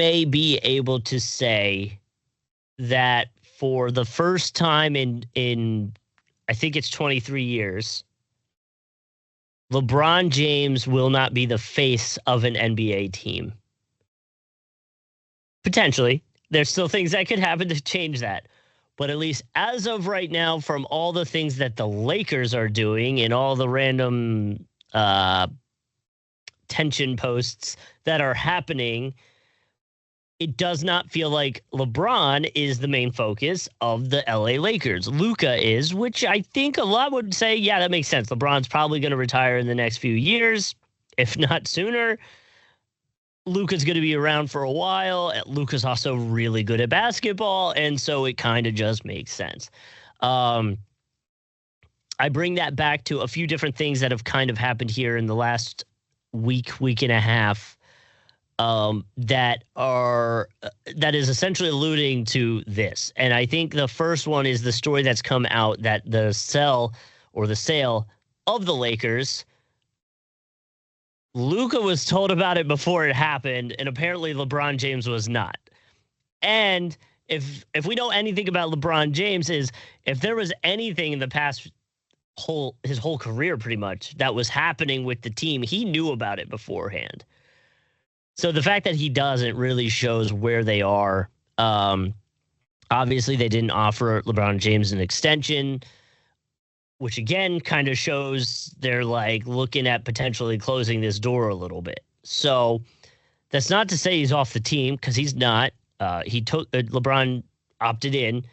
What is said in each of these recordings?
may be able to say that for the first time in I think it's 23 years, LeBron James will not be the face of an NBA team. Potentially. There's still things that could happen to change that. But at least as of right now, from all the things that the Lakers are doing and all the random tension posts that are happening, it does not feel like LeBron is the main focus of the LA Lakers. Luka is, which I think a lot would say, yeah, that makes sense. LeBron's probably going to retire in the next few years, if not sooner. Luka's going to be around for a while. Luka's also really good at basketball, and so it kind of just makes sense. I bring that back to a few different things that have kind of happened here in the last week and a half, that is essentially alluding to this. And I think the first one is the story that's come out that the sale of the Lakers, Luka was told about it before it happened, and apparently LeBron James was not. And if we know anything about LeBron James, is if there was anything in the past his whole career pretty much that was happening with the team, he knew about it beforehand. So the fact that he doesn't really shows where they are. Obviously, they didn't offer LeBron James an extension, which again kind of shows they're like looking at potentially closing this door a little bit. So that's not to say he's off the team, because he's not. LeBron opted in.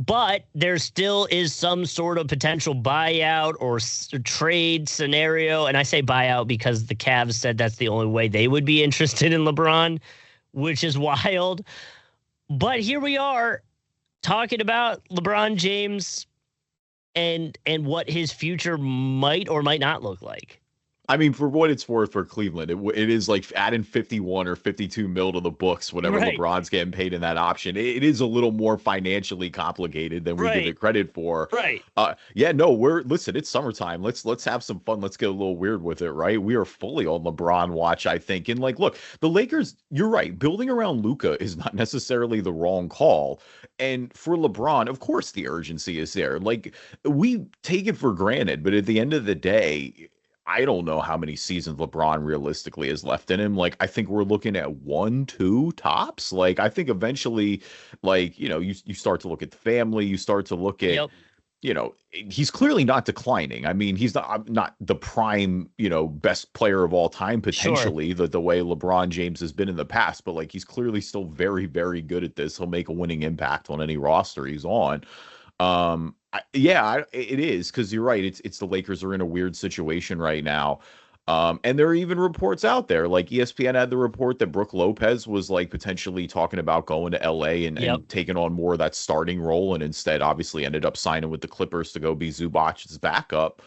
But there still is some sort of potential buyout or trade scenario. And I say buyout because the Cavs said that's the only way they would be interested in LeBron, which is wild. But here we are talking about LeBron James and what his future might or might not look like. I mean, for what it's worth for Cleveland, it is like adding 51 or 52 mil to the books, whatever LeBron's getting paid in that option. It is a little more financially complicated than we give it credit for. Right. Listen, it's summertime. Let's have some fun. Let's get a little weird with it, right? We are fully on LeBron watch, I think. And like, look, the Lakers, you're right. Building around Luka is not necessarily the wrong call. And for LeBron, of course, the urgency is there. Like, we take it for granted, but at the end of the day, I don't know how many seasons LeBron realistically has left in him. Like, I think we're looking at 1, 2 tops. Like, I think eventually, like, you start to look at the family, you start to look at, he's clearly not declining. I mean, he's not the prime, best player of all time, potentially, the way LeBron James has been in the past, but like, he's clearly still very, very good at this. He'll make a winning impact on any roster he's on. It is, because you're right. It's the Lakers are in a weird situation right now. And there are even reports out there, like ESPN had the report that Brook Lopez was like potentially talking about going to LA and taking on more of that starting role, and instead obviously ended up signing with the Clippers to go be Zubac's backup.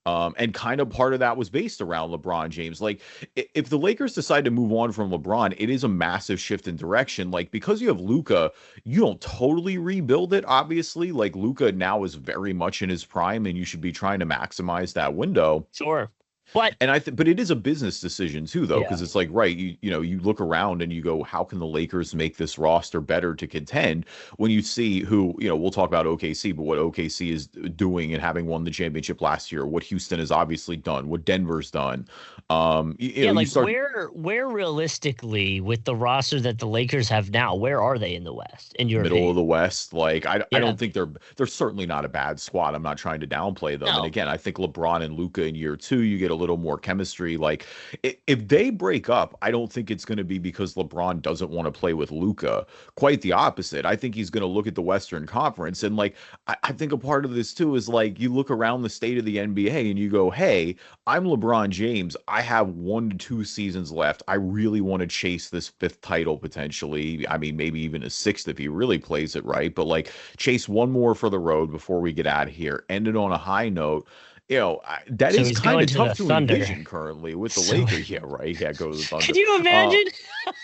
And kind of part of that was based around LeBron James. Like, if the Lakers decide to move on from LeBron, it is a massive shift in direction. Like, because you have Luka, you don't totally rebuild it, obviously. Like, Luka now is very much in his prime, and you should be trying to maximize that window. Sure. But it is a business decision too, though, because it's like, right, you look around and you go, how can the Lakers make this roster better to contend, when you see who, we'll talk about OKC, but what OKC is doing and having won the championship last year, what Houston has obviously done, what Denver's done. Where realistically, with the roster that the Lakers have now, where are they in the West? In your middle of the West? Like, I don't think they're certainly not a bad squad. I'm not trying to downplay them. No. And again, I think LeBron and Luka in year 2, you get a little more chemistry. Like, if they break up, I don't think it's going to be because LeBron doesn't want to play with Luka. Quite the opposite. I think he's going to look at the Western Conference, and like, I think a part of this too is like, you look around the state of the NBA and you go, hey, I'm LeBron James. I have 1 to 2 seasons left. I really want to chase this 5th title potentially. I mean, maybe even a 6th if he really plays it right, but like, chase one more for the road before we get out of here. End it on a high note. that So is he's kind going of to tough the to Thunder. envision currently with the So Lakers. Yeah, right. Yeah, go to the Thunder. could you imagine?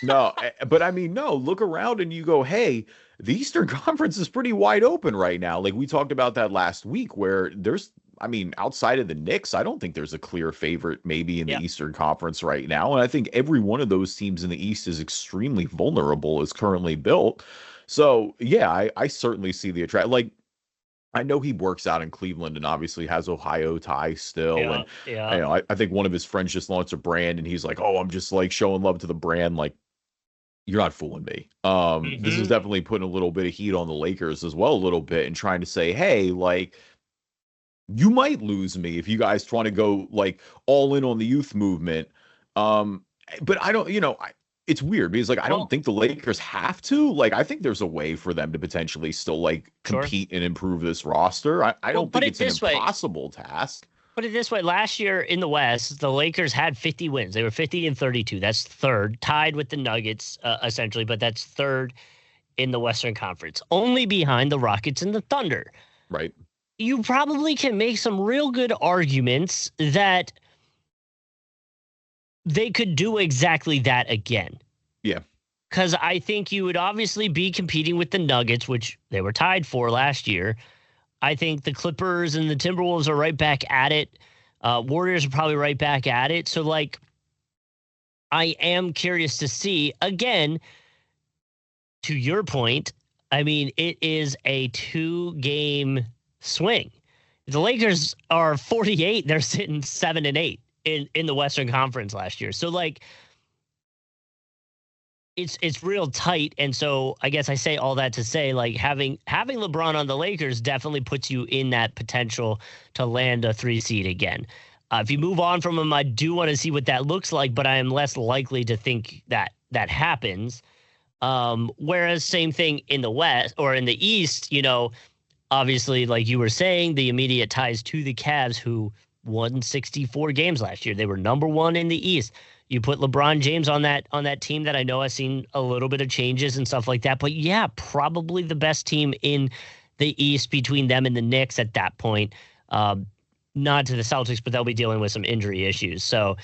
No, but I mean, no, look around and you go, hey, the Eastern Conference is pretty wide open right now. Like we talked about that last week, where I mean, outside of the Knicks, I don't think there's a clear favorite maybe in the Yep. Eastern Conference right now. And I think every one of those teams in the East is extremely vulnerable as currently built. So, yeah, I certainly see the attract. Like, I know he works out in Cleveland and obviously has Ohio ties still. Yeah. And, Yeah. I think one of his friends just launched a brand and he's like, oh, I'm just like showing love to the brand. Like, you're not fooling me. This is Hmm. definitely putting a little bit of heat on the Lakers as well, a little bit, and trying to say, hey, like, you might lose me if you guys want to go like all in on the youth movement. Um, but I don't, it's weird because like I don't Well, think the Lakers have to. Like, I think there's a way for them to potentially still like sure. compete and improve this roster. I Well, don't put think it it's an this way. impossible task. Put it this way. Last year in the West, the Lakers had 50 wins. They were 50 and 32. That's third, tied with the Nuggets, essentially, but that's third in the Western Conference, only behind the Rockets and the Thunder. Right. You probably can make some real good arguments that they could do exactly that again. Yeah. Because I think you would obviously be competing with the Nuggets, which they were tied for last year. I think the Clippers and the Timberwolves are right back at it. Warriors are probably right back at it. So, like, I am curious to see, again, to your point, I mean, it is a 2-game swing. The Lakers are 48. They're sitting 7-8 in the Western Conference last year. So, like, it's real tight. And so I guess I say all that to say, like, having LeBron on the Lakers definitely puts you in that potential to land a 3 seed again. If you move on from him, I do want to see what that looks like, but I am less likely to think that that happens. Whereas same thing in the West or in the East, obviously, like you were saying, the immediate ties to the Cavs, who won 64 games last year. They were number one in the East. You put LeBron James on that team that I know I've seen a little bit of changes and stuff like that. But yeah, probably the best team in the East between them and the Knicks at that point. Not to the Celtics, but they'll be dealing with some injury issues. So,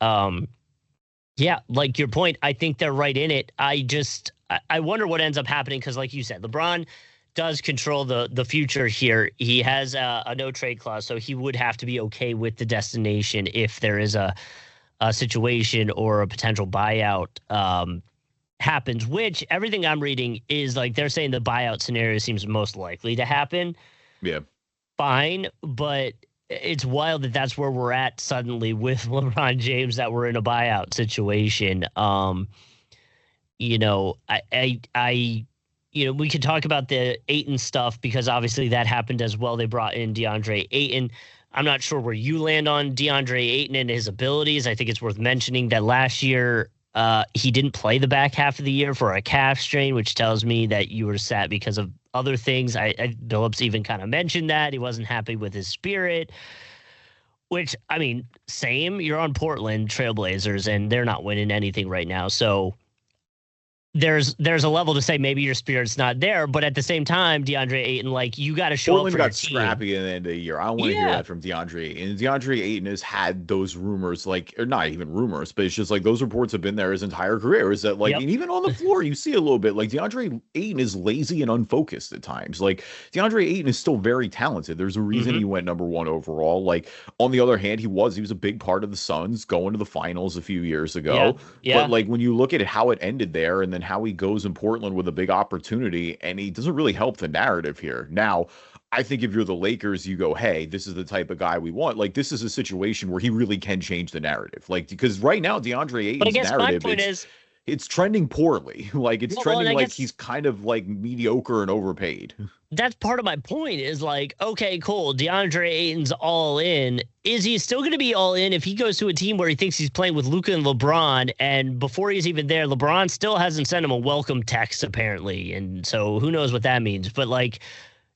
yeah, like your point, I think they're right in it. I wonder what ends up happening because, like you said, LeBron does control the future here. He has a no trade clause, so he would have to be okay with the destination if there is a situation or a potential buyout happens, which everything I'm reading is like they're saying the buyout scenario seems most likely to happen. Yeah. Fine, but it's wild that that's where we're at suddenly with LeBron James, that we're in a buyout situation. We could talk about the Ayton stuff because obviously that happened as well. They brought in DeAndre Ayton. I'm not sure where you land on DeAndre Ayton and his abilities. I think it's worth mentioning that last year he didn't play the back half of the year for a calf strain, which tells me that you were sat because of other things. Billups even kind of mentioned that he wasn't happy with his spirit, which, I mean, same. You're on Portland Trailblazers and they're not winning anything right now. So there's a level to say maybe your spirit's not there, but at the same time, DeAndre Ayton, like, you got to show Portland up for got your team. scrappy at the end of the year. I don't want to hear that from DeAndre Ayton. And DeAndre Ayton has had those rumors, like, or not even rumors, but it's just like those reports have been there his entire career. Is that like, and even on the floor, you see a little bit like DeAndre Ayton is lazy and unfocused at times. Like, DeAndre Ayton is still very talented. There's a reason he went number one overall. Like, on the other hand, he was a big part of the Suns going to the finals a few years ago. But like, when you look at how it ended there and then how he goes in Portland with a big opportunity, and he doesn't really help the narrative here. Now, I think if you're the Lakers, you go, hey, this is the type of guy we want. Like, this is a situation where he really can change the narrative. Like, because right now, DeAndre Ayton's narrative, it's trending poorly. Like, it's trending like he's kind of like mediocre and overpaid. That's part of my point is like, okay, cool. DeAndre Ayton's all in. Is he still going to be all in if he goes to a team where he thinks he's playing with Luka and LeBron? And before he's even there, LeBron still hasn't sent him a welcome text, apparently. And so who knows what that means. But like,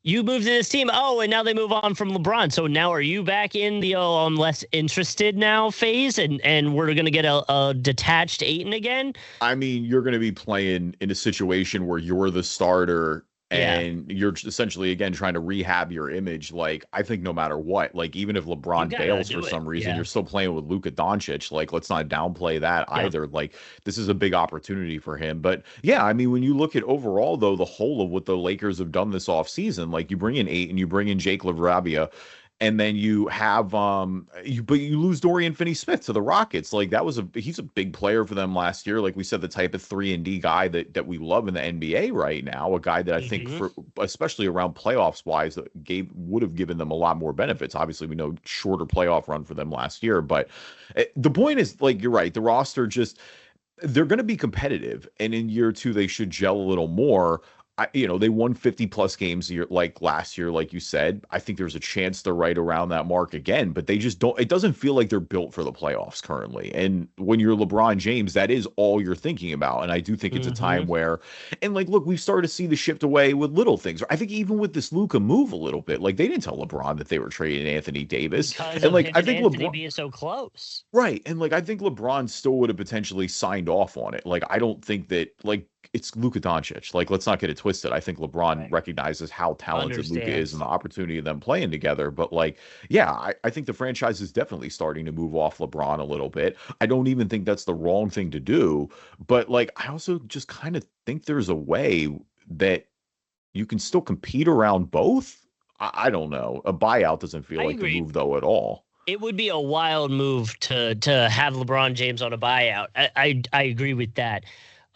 you moved to this team. Oh, and now they move on from LeBron. So now are you back in the I'm less interested now phase? And we're going to get a detached Ayton again? I mean, you're going to be playing in a situation where you're the starter Yeah. and you're essentially again trying to rehab your image. Like, I think no matter what, like even if You LeBron gotta bails for do it. some reason, Yeah. you're still playing with Luka Doncic. Like, let's not downplay that Yeah. either. Like, this is a big opportunity for him. But yeah, I mean, when you look at overall though, the whole of what the Lakers have done this offseason, like you bring in eight and you bring in Jake LaRavia, and then you have but you lose Dorian Finney-Smith to the Rockets. Like, he's a big player for them last year. Like we said, the type of 3-and-D guy that we love in the NBA right now, a guy that I think Hmm. for especially around playoffs wise that would have given them a lot more benefits. Obviously, we know shorter playoff run for them last year, but the point is, like, you're right, the roster just, they're going to be competitive, and in year two they should gel a little more. They won 50 plus games like last year, like you said. I think there's a chance they're right around that mark again, but they just don't. It doesn't feel like they're built for the playoffs currently. And when you're LeBron James, that is all you're thinking about. And I do think it's a Hmm. time where, and like, look, we've started to see the shift away with little things. I think even with this Luka move a little bit, like they didn't tell LeBron that they were trading Anthony Davis, Because and of like him I and think Anthony LeBron. being so close. Right. And like I think LeBron still would have potentially signed off on it. Like I don't think that, like, it's Luka Doncic. Like, let's not get it twisted. I think LeBron Right. recognizes how talented Luka is and Understands. the opportunity of them playing together. But like, yeah, I think the franchise is definitely starting to move off LeBron a little bit. I don't even think that's the wrong thing to do. But like I also just kind of think there's a way that you can still compete around both. I don't know. A buyout doesn't feel I like the agree. move though at all. It would be a wild move to have LeBron James on a buyout. I agree with that.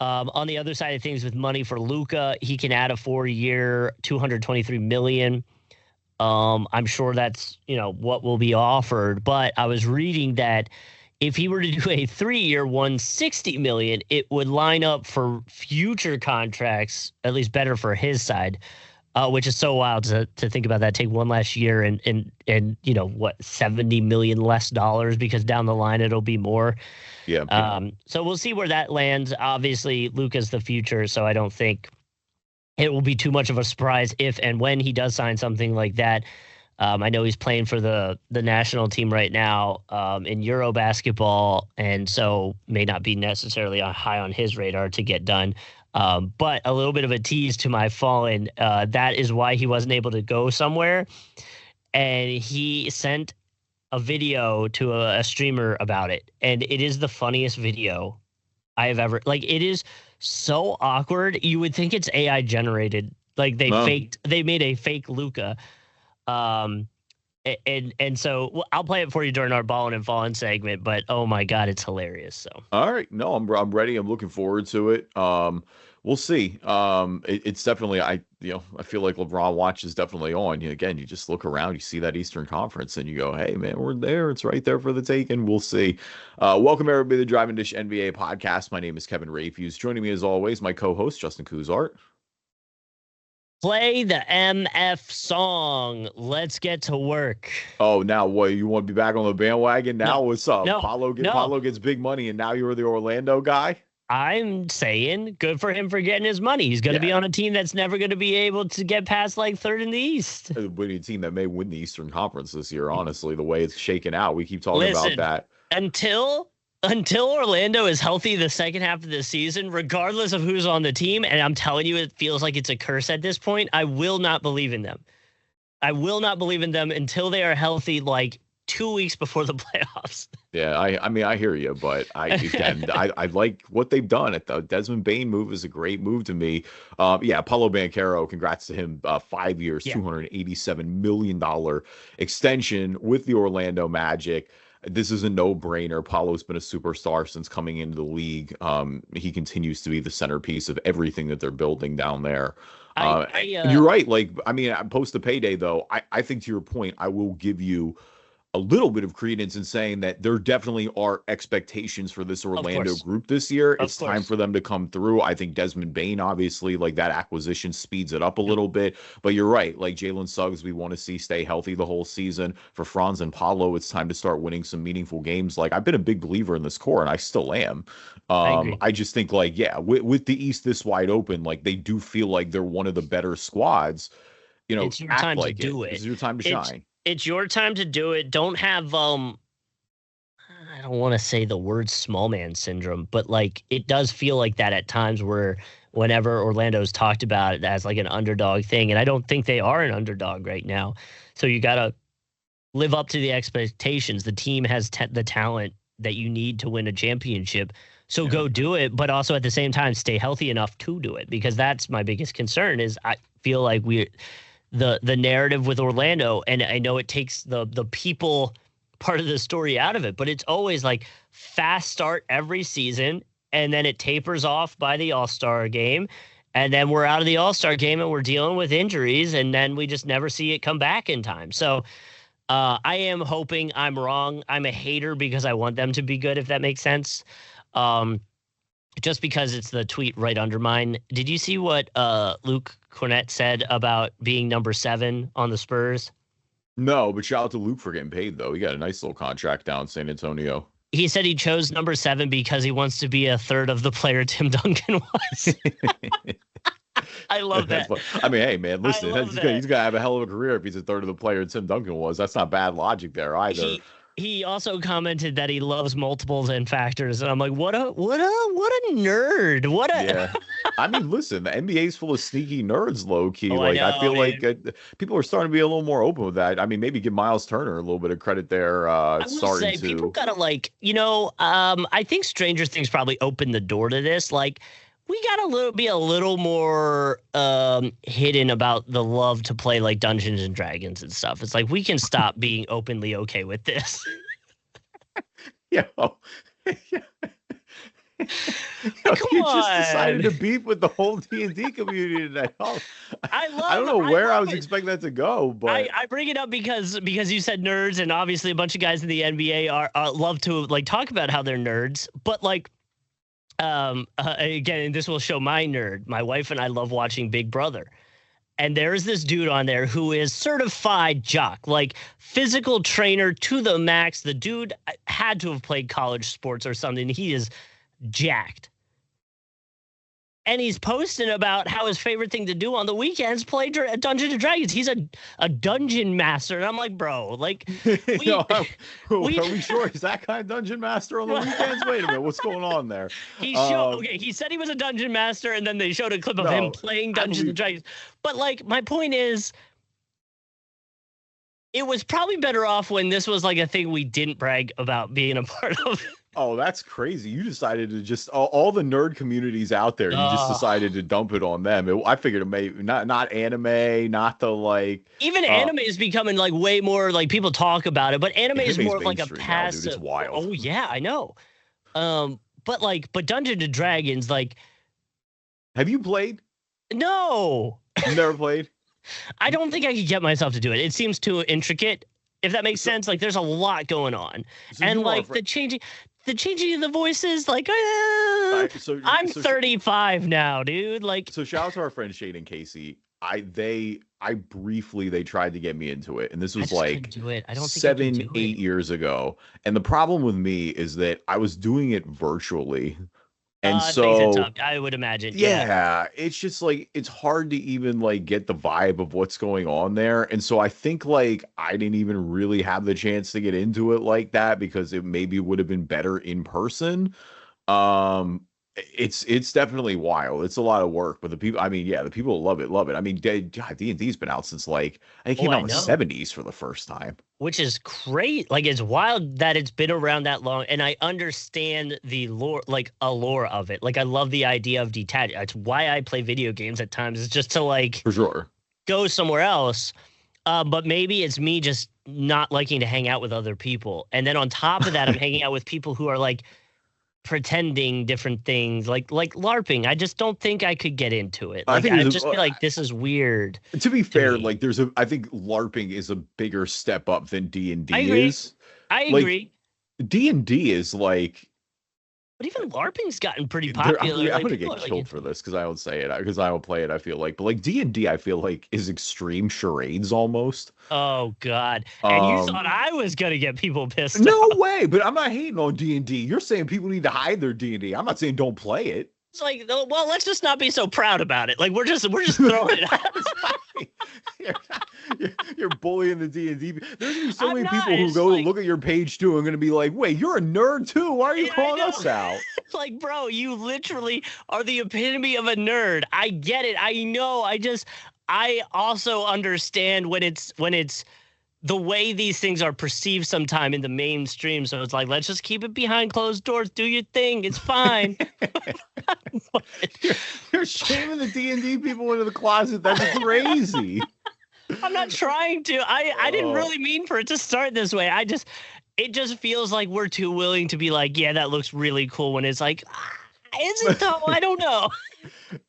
On the other side of things, with money for Luka, he can add a 4-year, 223 million. I'm sure that's what will be offered. But I was reading that if he were to do a 3-year, 160 million, it would line up for future contracts, at least better for his side, which is so wild to think about that. Take one last year and what, 70 million less dollars, because down the line it'll be more. Yeah. So we'll see where that lands. Obviously, Luka's the future, so I don't think it will be too much of a surprise if and when he does sign something like that. I know he's playing for the national team right now in Euro basketball, and so may not be necessarily high on his radar to get done. But a little bit of a tease to my Fallin. That is why he wasn't able to go somewhere, and he sent a video to a streamer about it, and it is the funniest video I have ever. Like, it is so awkward. You would think it's AI generated. Like No. they made a fake Luca. Um, and so I'll play it for you during our Ballin and Fallin segment. But oh my god, it's hilarious. So All right. No, I'm ready. I'm looking forward to it. We'll see. It's definitely, I feel like LeBron watch is definitely on. Again, you just look around, you see that Eastern Conference, and you go, "Hey, man, we're there. It's right there for the taking." We'll see. Welcome everybody to the Driving Dish NBA podcast. My name is Kevin Rafuse. Joining me as always, my co-host Justin Cousart. play the MF song. Let's get to work. Oh, now what? You want to be back on the bandwagon now? No, What's up? no, no. Paulo gets big money, and now you're the Orlando guy. I'm saying good for him for getting his money. He's going to be Yeah, on a team that's never going to be able to get past like third in the East. a winning team that may win the Eastern Conference this year. Honestly, the way it's shaken out, we keep talking about Listen, that. until Orlando is healthy the second half of the season, regardless of who's on the team, and I'm telling you, it feels like it's a curse at this point, I will not believe in them. I will not believe in them until they are healthy, like 2 weeks before the playoffs. Yeah, I mean I hear you, but I like what they've done. At the Desmond Bain move is a great move to me. Yeah, Paulo Banchero, congrats to him. 5 years, Yeah. $287 million extension with the Orlando Magic. This is a no-brainer. Paulo's been a superstar since coming into the league. He continues to be the centerpiece of everything that they're building down there. I, Uh, I, you're uh, right. Like, I mean, post the payday, though, I think to your point, I will give you a little bit of credence in saying that there definitely are expectations for this of Orlando course, group this year. of It's time course. for them to come through. I think Desmond Bain, obviously, like that acquisition speeds it up a Yep. little bit. But you're right. Like Jalen Suggs, we want to see stay healthy the whole season. For Franz and Paulo, it's time to start winning some meaningful games. Like I've been a big believer in this core, and I still am. I agree. I just think like, yeah, with the East this wide open, like they do feel like they're one of the better squads. It's your Act time to like it. do This it. is your time to It's shine. it's your time to do it. Don't have I don't want to say the word small man syndrome, but like it does feel like that at times where whenever Orlando's talked about it as like an underdog thing. And I don't think they are an underdog right now. So you got to live up to the expectations. The team has the talent that you need to win a championship. So go do it, but also at the same time stay healthy enough to do it, because that's my biggest concern. Is I feel like the narrative with Orlando, and I know it takes the people part of the story out of it, but it's always like fast start every season, and then it tapers off by the All-Star game, and then we're out of the All-Star game and we're dealing with injuries, and then we just never see it come back in time. So I am hoping I'm wrong. I'm a hater because I want them to be good, if that makes sense. Just because it's the tweet right under mine. Did you see what Luke Cornett said about being number 7 on the Spurs? No, but shout out to Luke for getting paid, though. He got a nice little contract down in San Antonio. He said he chose number 7 because he wants to be a third of the player Tim Duncan was. I love that. I mean, hey, man, listen, he's going to have a hell of a career if he's a third of the player Tim Duncan was. That's not bad logic there either. He also commented that he loves multiples and factors, and I'm like, what a nerd! Yeah. I mean, listen, the NBA's full of sneaky nerds, low key. I feel like people are starting to be a little more open with that. I mean, maybe give Miles Turner a little bit of credit there. I will say, people gotta I think Stranger Things probably opened the door to this. Like, we gotta be a little more hidden about the love to play like Dungeons and Dragons and stuff. It's like we can stop being openly okay with this. Yeah. You just decided to beef with the whole D&D community today. I don't know where I was expecting that to go, but I bring it up because you said nerds, and obviously a bunch of guys in the NBA are love to like talk about how they're nerds, but like. Again, this will show my nerd. My wife and I love watching Big Brother. And there's this dude on there who is certified jock, like physical trainer to the max. The dude had to have played college sports or something. He is jacked. And he's posting about how his favorite thing to do on the weekends play Dungeons and Dragons. He's a dungeon master, and I'm like, bro, like, are we sure he's that kind of dungeon master on the weekends? Wait a minute, what's going on there? He said he was a dungeon master, and then they showed a clip of him playing Dungeons and Dragons. But like, my point is, it was probably better off when this was like a thing we didn't brag about being a part of. Oh, that's crazy. You decided to just all the nerd communities out there. You just decided to dump it on them. I figured it may not anime, not the like. Even anime is becoming like way more like people talk about it, but anime is more of like a passive. It's wild. Oh yeah, I know. But Dungeons and Dragons, like. Have you played? No. You never played? I don't think I could get myself to do it. It seems too intricate. If that makes sense, like there's a lot going on, and like the changing of the voices, like I'm 35 now, dude. Like, so shout out to our friend Shane and Casey. They tried to get me into it, and this was like 7-8 years ago. And the problem with me is that I was doing it virtually. And so I would imagine. Yeah, it's just like it's hard to even like get the vibe of what's going on there. And so I think like I didn't even really have the chance to get into it like that because it maybe would have been better in person. It's definitely wild. It's a lot of work, but the people love it. I mean, D&D's been out since like it came out in the 70s for the first time. Which is great. Like, it's wild that it's been around that long, and I understand the lore, like allure of it. Like, I love the idea of detach. It's why I play video games at times. Is just to like for sure go somewhere else. But maybe it's me just not liking to hang out with other people, and then on top of that, I'm hanging out with people who are like pretending different things, like LARPing. I just don't think I could get into it. Like, I just feel like this is weird. To be fair, like I think LARPing is a bigger step up than D&D is. I agree. D&D is like, but even LARPing's gotten pretty popular. I'm gonna get killed for this because I don't say it because I don't play it. I feel like, but like D&D, I feel like is extreme charades almost. Oh God! And you thought I was gonna get people pissed off? No way! But I'm not hating on D&D. You're saying people need to hide their D&D. I'm not saying don't play it. It's like, well, let's just not be so proud about it. Like we're just throwing it out. You're bullying the D&D. There's going to be so I'm many not. people who It's go like, look at your page too and going to be like, wait, you're a nerd too. Why are you yeah, I calling know. us out? Like, bro, you literally are the epitome of a nerd. I get it. I know. I also understand when it's the way these things are perceived sometime in the mainstream. So it's like, let's just keep it behind closed doors. Do your thing. It's fine. You're shaming the D&D people into the closet. That's crazy. I'm not trying to. I didn't really mean for it to start this way. It just feels like we're too willing to be like, yeah, that looks really cool, when it's like, is it though? I don't know.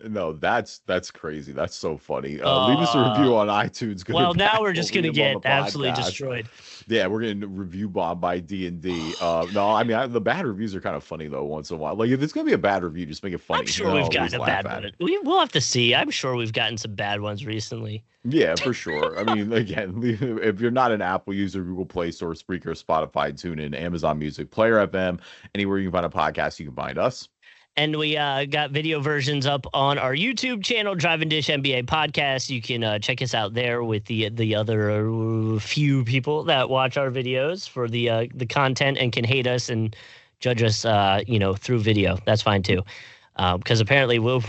No, that's crazy. That's so funny. Leave us a review on iTunes. Well, now we're just going to get absolutely destroyed. Yeah, we're getting review bombed by D&D. No, I mean, the bad reviews are kind of funny, though, once in a while. Like, if it's going to be a bad review, just make it funny. I'm sure we've gotten a bad one. We'll have to see. I'm sure we've gotten some bad ones recently. Yeah, for sure. I mean, again, if you're not an Apple user, Google Play Store, Spreaker, Spotify, TuneIn, Amazon Music, Player FM, anywhere you can find a podcast, you can find us. And we got video versions up on our YouTube channel, Drive and Dish NBA Podcast. You can check us out there with the other few people that watch our videos for the content and can hate us and judge us, through video. That's fine too, because apparently we're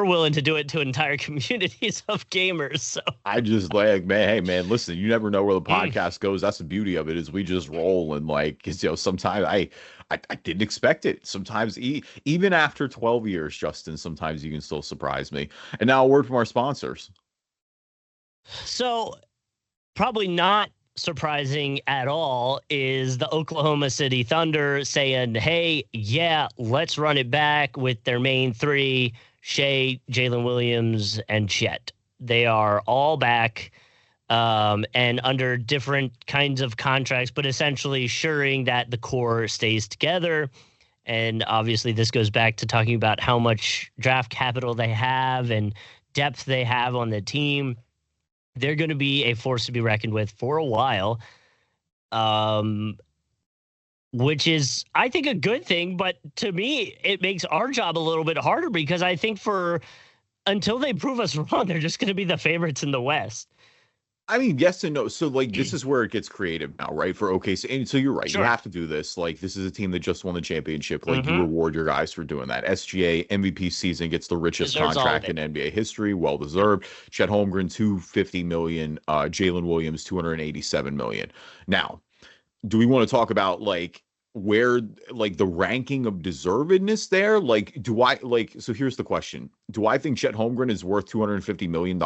willing to do it to entire communities of gamers. So I just like, man, hey man, listen, you never know where the podcast goes. That's the beauty of it, is we just roll, and like, 'cause, sometimes I didn't expect it. Sometimes even after 12 years, Justin, sometimes you can still surprise me. And now a word from our sponsors. So probably not surprising at all is the Oklahoma City Thunder saying, hey, yeah, let's run it back with their main three, Shea, Jaylen Williams, and Chet. They are all back. And under different kinds of contracts, but essentially assuring that the core stays together. And obviously this goes back to talking about how much draft capital they have and depth they have on the team. They're going to be a force to be reckoned with for a while, which is, I think, a good thing. But to me, it makes our job a little bit harder, because I think until they prove us wrong, they're just going to be the favorites in the West. I mean, yes and no. So, like, this is where it gets creative now, right? For OKC. And so you're right. Sure. You have to do this. Like, this is a team that just won the championship. Like, you reward your guys for doing that. SGA MVP season gets the richest contract in NBA history. Well deserved. Chet Holmgren, $250 million. Jaylen Williams, $287 million. Now, do we want to talk about, like, where, like, the ranking of deservedness there? Like, so here's the question. Do I think Chet Holmgren is worth $250 million?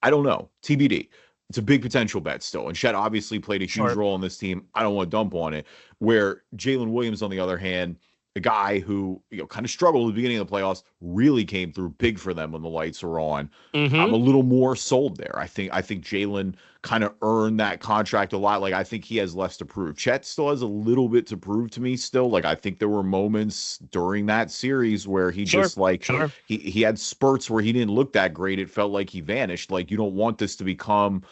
I don't know. TBD. It's a big potential bet still. And Chet obviously played a huge role in this team. I don't want to dump on it. Where Jaylen Williams, on the other hand, a guy who, kind of struggled at the beginning of the playoffs, really came through big for them when the lights were on. I'm a little more sold there. I think Jaylen kind of earned that contract a lot. Like, I think he has less to prove. Chet still has a little bit to prove to me still. Like, I think there were moments during that series where he he had spurts where he didn't look that great. It felt like he vanished. Like, you don't want this to become,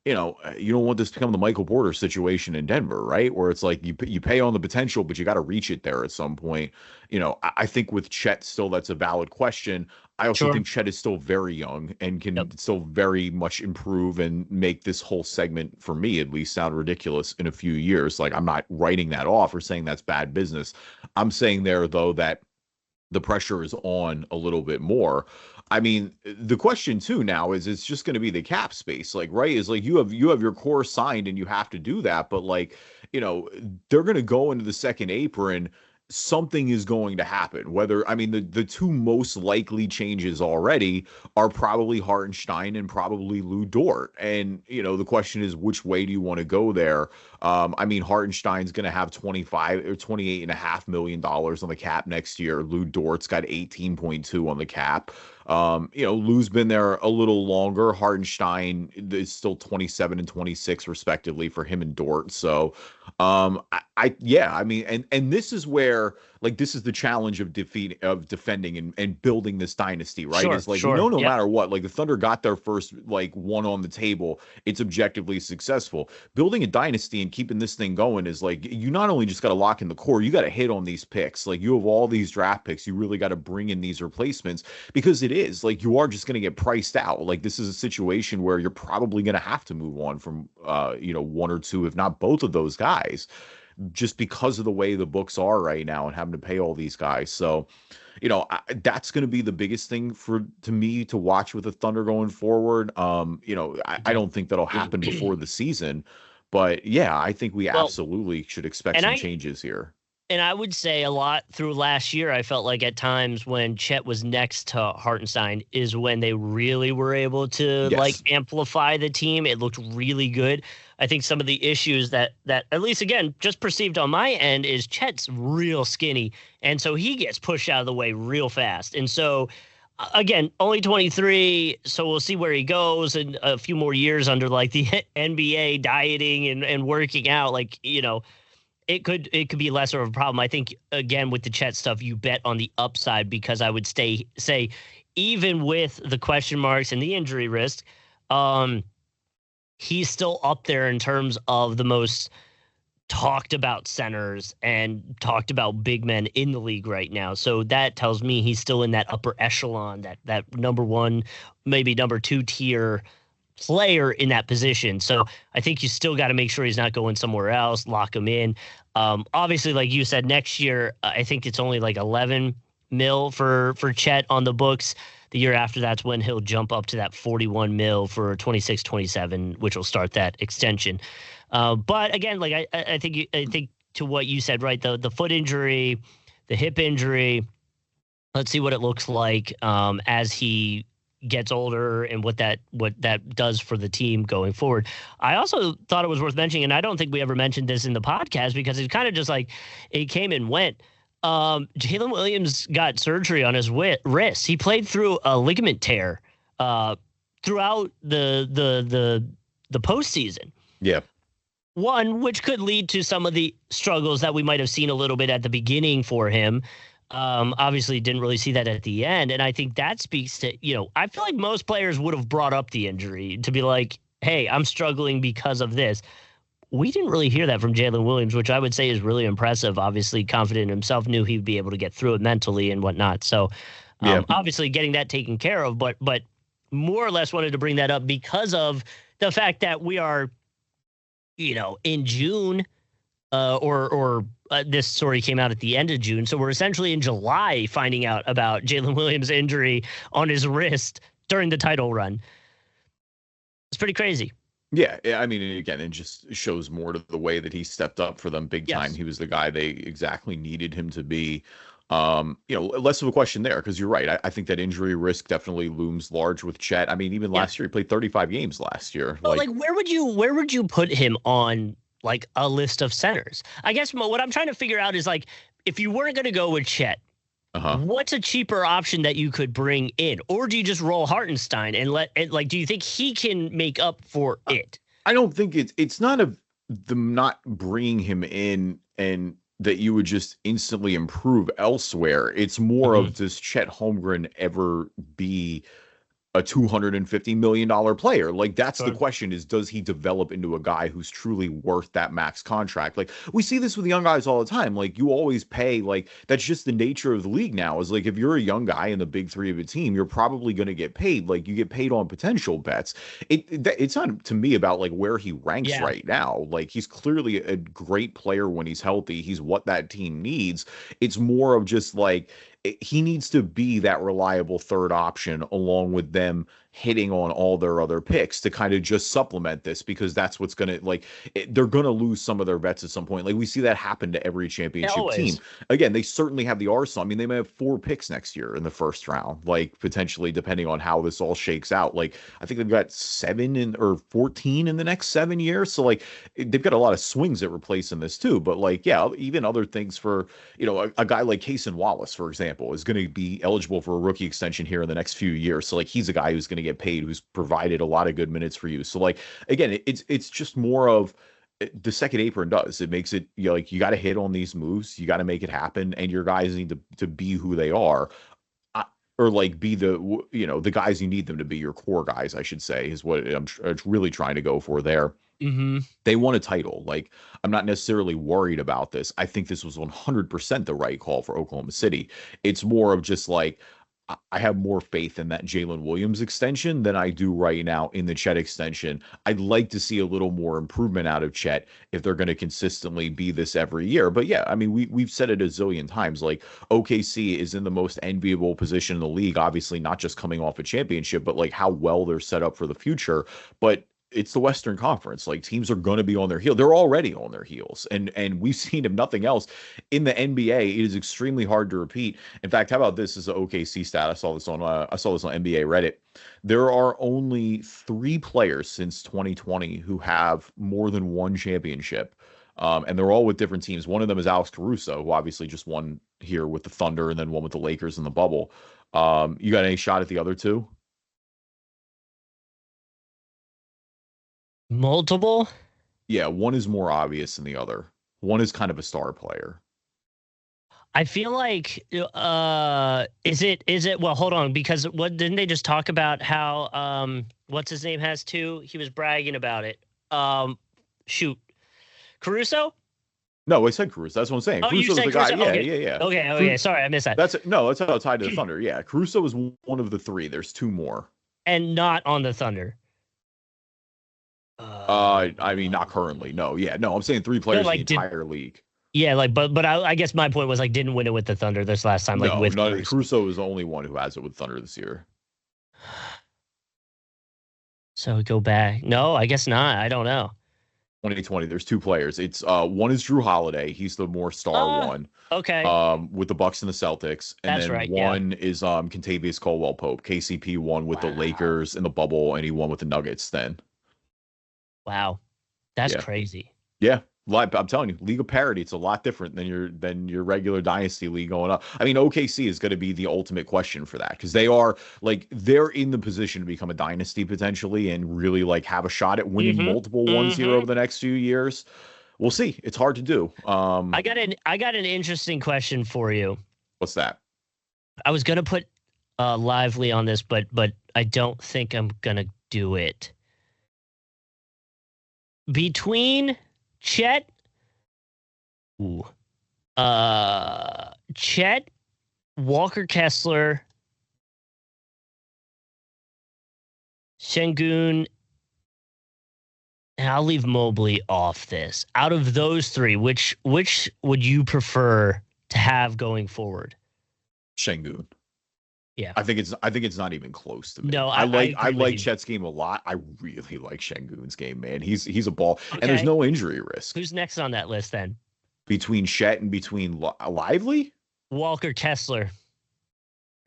you don't want this to become the Michael Porter situation in Denver, right? Where it's like you pay on the potential, but you got to reach it there at some point. I think with Chet still, that's a valid question. I also think Chet is still very young and can still very much improve and make this whole segment, for me at least, sound ridiculous in a few years. Like, I'm not writing that off or saying that's bad business. I'm saying there, though, that the pressure is on a little bit more. I mean, the question too now is, it's just going to be the cap space, like, right? Is like, you have your core signed and you have to do that, but like, they're going to go into the second apron. Something is going to happen. The two most likely changes already are probably Hartenstein and probably Lou Dort. And, the question is, which way do you want to go there? Hartenstein's going to have $28.5 million on the cap next year. Lou Dort's got 18.2 on the cap. Lou's been there a little longer. Hartenstein is still 27 and 26 respectively for him and Dort. So, and this is where like this is the challenge of defending and building this dynasty, right? Sure, Is like, we sure. know no Yep. matter what, like the Thunder got their first like one on the table, it's objectively successful. Building a dynasty and keeping this thing going is like, you not only just got to lock in the core, you got to hit on these picks. Like, you have all these draft picks, you really got to bring in these replacements, because it is like you are just going to get priced out. Like, this is a situation where you're probably going to have to move on from one or two, if not both of those guys, just because of the way the books are right now and having to pay all these guys. So, that's going to be the biggest thing to me to watch with the Thunder going forward. I don't think that'll happen before the season, but yeah, I think we Well, absolutely should expect and some I changes here. and I would say a lot through last year, I felt like at times when Chet was next to Hartenstein is when they really were able to like Yes. amplify the team. It looked really good. I think some of the issues that at least again just perceived on my end is Chet's real skinny, and so he gets pushed out of the way real fast. And so again, only 23, so we'll see where he goes in a few more years under like the NBA dieting and working out. Like, it could be lesser of a problem. I think again with the Chet stuff, you bet on the upside, because I would say even with the question marks and the injury risk, he's still up there in terms of the most talked about centers and talked about big men in the league right now. So that tells me he's still in that upper echelon, that number one, maybe number two tier player in that position. So I think you still got to make sure he's not going somewhere else, lock him in. Obviously, like you said, next year, I think it's only like 11 mil for Chet on the books. The year after, that's when he'll jump up to that 41 mil for 26, 27, which will start that extension. But again, like I think to what you said, right? The foot injury, the hip injury. Let's see what it looks like as he gets older and what that does for the team going forward. I also thought it was worth mentioning, and I don't think we ever mentioned this in the podcast because it's kind of just like it came and went. Jaylen Williams got surgery on his wrist. He played through a ligament tear throughout the postseason. Yeah. One, which could lead to some of the struggles that we might have seen a little bit at the beginning for him. Obviously didn't really see that at the end. And I think that speaks to, I feel like most players would have brought up the injury to be like, hey, I'm struggling because of this. We didn't really hear that from Jaylen Williams, which I would say is really impressive. Obviously confident in himself, knew he'd be able to get through it mentally and whatnot. So obviously getting that taken care of, but more or less wanted to bring that up because of the fact that we are, in June, or this story came out at the end of June. So we're essentially in July finding out about Jaylen Williams' injury on his wrist during the title run. It's pretty crazy. Yeah, I mean, again, it just shows more to the way that he stepped up for them big time. Yes. He was the guy they exactly needed him to be. Less of a question there, because you're right. I think that injury risk definitely looms large with Chet. I mean, even last year, he played 35 games last year. But like where would you put him on like a list of centers? I guess what I'm trying to figure out is like, if you weren't going to go with Chet, what's a cheaper option that you could bring in? Or do you just roll Hartenstein and do you think he can make up for it? I don't think it's not them not bringing him in and that you would just instantly improve elsewhere. It's more of, does Chet Holmgren ever be a $250 million player? Like, that's the question, is does he develop into a guy who's truly worth that max contract? Like, we see this with young guys all the time. Like, you always pay, like, that's just the nature of the league now, is like, if you're a young guy in the big three of a team, you're probably going to get paid. Like, you get paid on potential bets. It's not to me about like where he ranks right now. Like, he's clearly a great player when he's healthy. He's what that team needs. It's more of just like, he needs to be that reliable third option along with them hitting on all their other picks to kind of just supplement this, because that's what's going to they're going to lose some of their bets at some point. Like, we see that happen to every championship team. Again, they certainly have the arsenal. I mean, they may have 4 picks next year in the first round, like potentially depending on how this all shakes out. Like, I think they've got 7 or 14 in the next 7 years. So like, they've got a lot of swings at replacing this too. But like, yeah, even other things for, a guy like Cason Wallace, for example, is going to be eligible for a rookie extension here in the next few years. So like, he's a guy who's going to get paid, who's provided a lot of good minutes for you. So like, again, it's just more of, the second apron does. It makes it, like, you got to hit on these moves, you got to make it happen, and your guys need to be who they are, or like be the guys you need them to be. Your core guys, I should say, is what I'm really trying to go for there. Mm-hmm. They won a title. Like, I'm not necessarily worried about this. I think this was 100% the right call for Oklahoma City. It's more of just like, I have more faith in that Jaylen Williams extension than I do right now in the Chet extension. I'd like to see a little more improvement out of Chet if they're going to consistently be this every year. But yeah, I mean, we've said it a zillion times. Like, OKC is in the most enviable position in the league, obviously not just coming off a championship, but like how well they're set up for the future. But it's the Western Conference. Like, teams are going to be on their heel. They're already on their heels, and we've seen, if nothing else, in the NBA, it is extremely hard to repeat. In fact, how about this as an OKC stat? I saw this on NBA Reddit. There are only 3 players since 2020 who have more than one championship, and they're all with different teams. One of them is Alex Caruso, who obviously just won here with the Thunder, and then one with the Lakers in the bubble. You got any shot at the other 2? Multiple? Yeah, one is more obvious than the other. One is kind of a star player. I feel like is it well, hold on, because what didn't they just talk about how what's his name has 2? He was bragging about it. Shoot. Caruso? No, I said Caruso. That's what I'm saying. Oh, Caruso was the Caruso? guy. Okay. Yeah. Okay, sorry, I missed that. That's how it's tied to the Thunder. Yeah, Caruso is one of the 3. There's 2 more. And not on the Thunder. I mean, not currently. No, yeah, no. I'm saying 3 players in the entire league. Yeah, like, but I guess my point was, like, didn't win it with the Thunder this last time. Like, no, Caruso is the only one who has it with Thunder this year. So go back. No, I guess not. I don't know. 2020. There's 2 players. It's one is Drew Holiday. He's the more star one. Okay. With the Bucks and the Celtics, and that's then right, one is Kentavious Caldwell-Pope. KCP won with the Lakers in the bubble, and he won with the Nuggets then. Wow, that's crazy. Yeah, I'm telling you, league of parity. It's a lot different than your regular dynasty league going up. I mean, OKC is going to be the ultimate question for that, because they're in the position to become a dynasty potentially and really like have a shot at winning multiple ones here over the next few years. We'll see. It's hard to do. I got an interesting question for you. What's that? I was gonna put Lively on this, but I don't think I'm gonna do it. Between Chet, Walker Kessler, Sengun, and I'll leave Mobley off this. Out of those 3, which would you prefer to have going forward? Sengun. Yeah, I think it's not even close to me. No, I like Chet's game a lot. I really like Sengun's game, man. He's a ball, and there's no injury risk. Who's next on that list then? Between Chet and between Lively? Walker Kessler.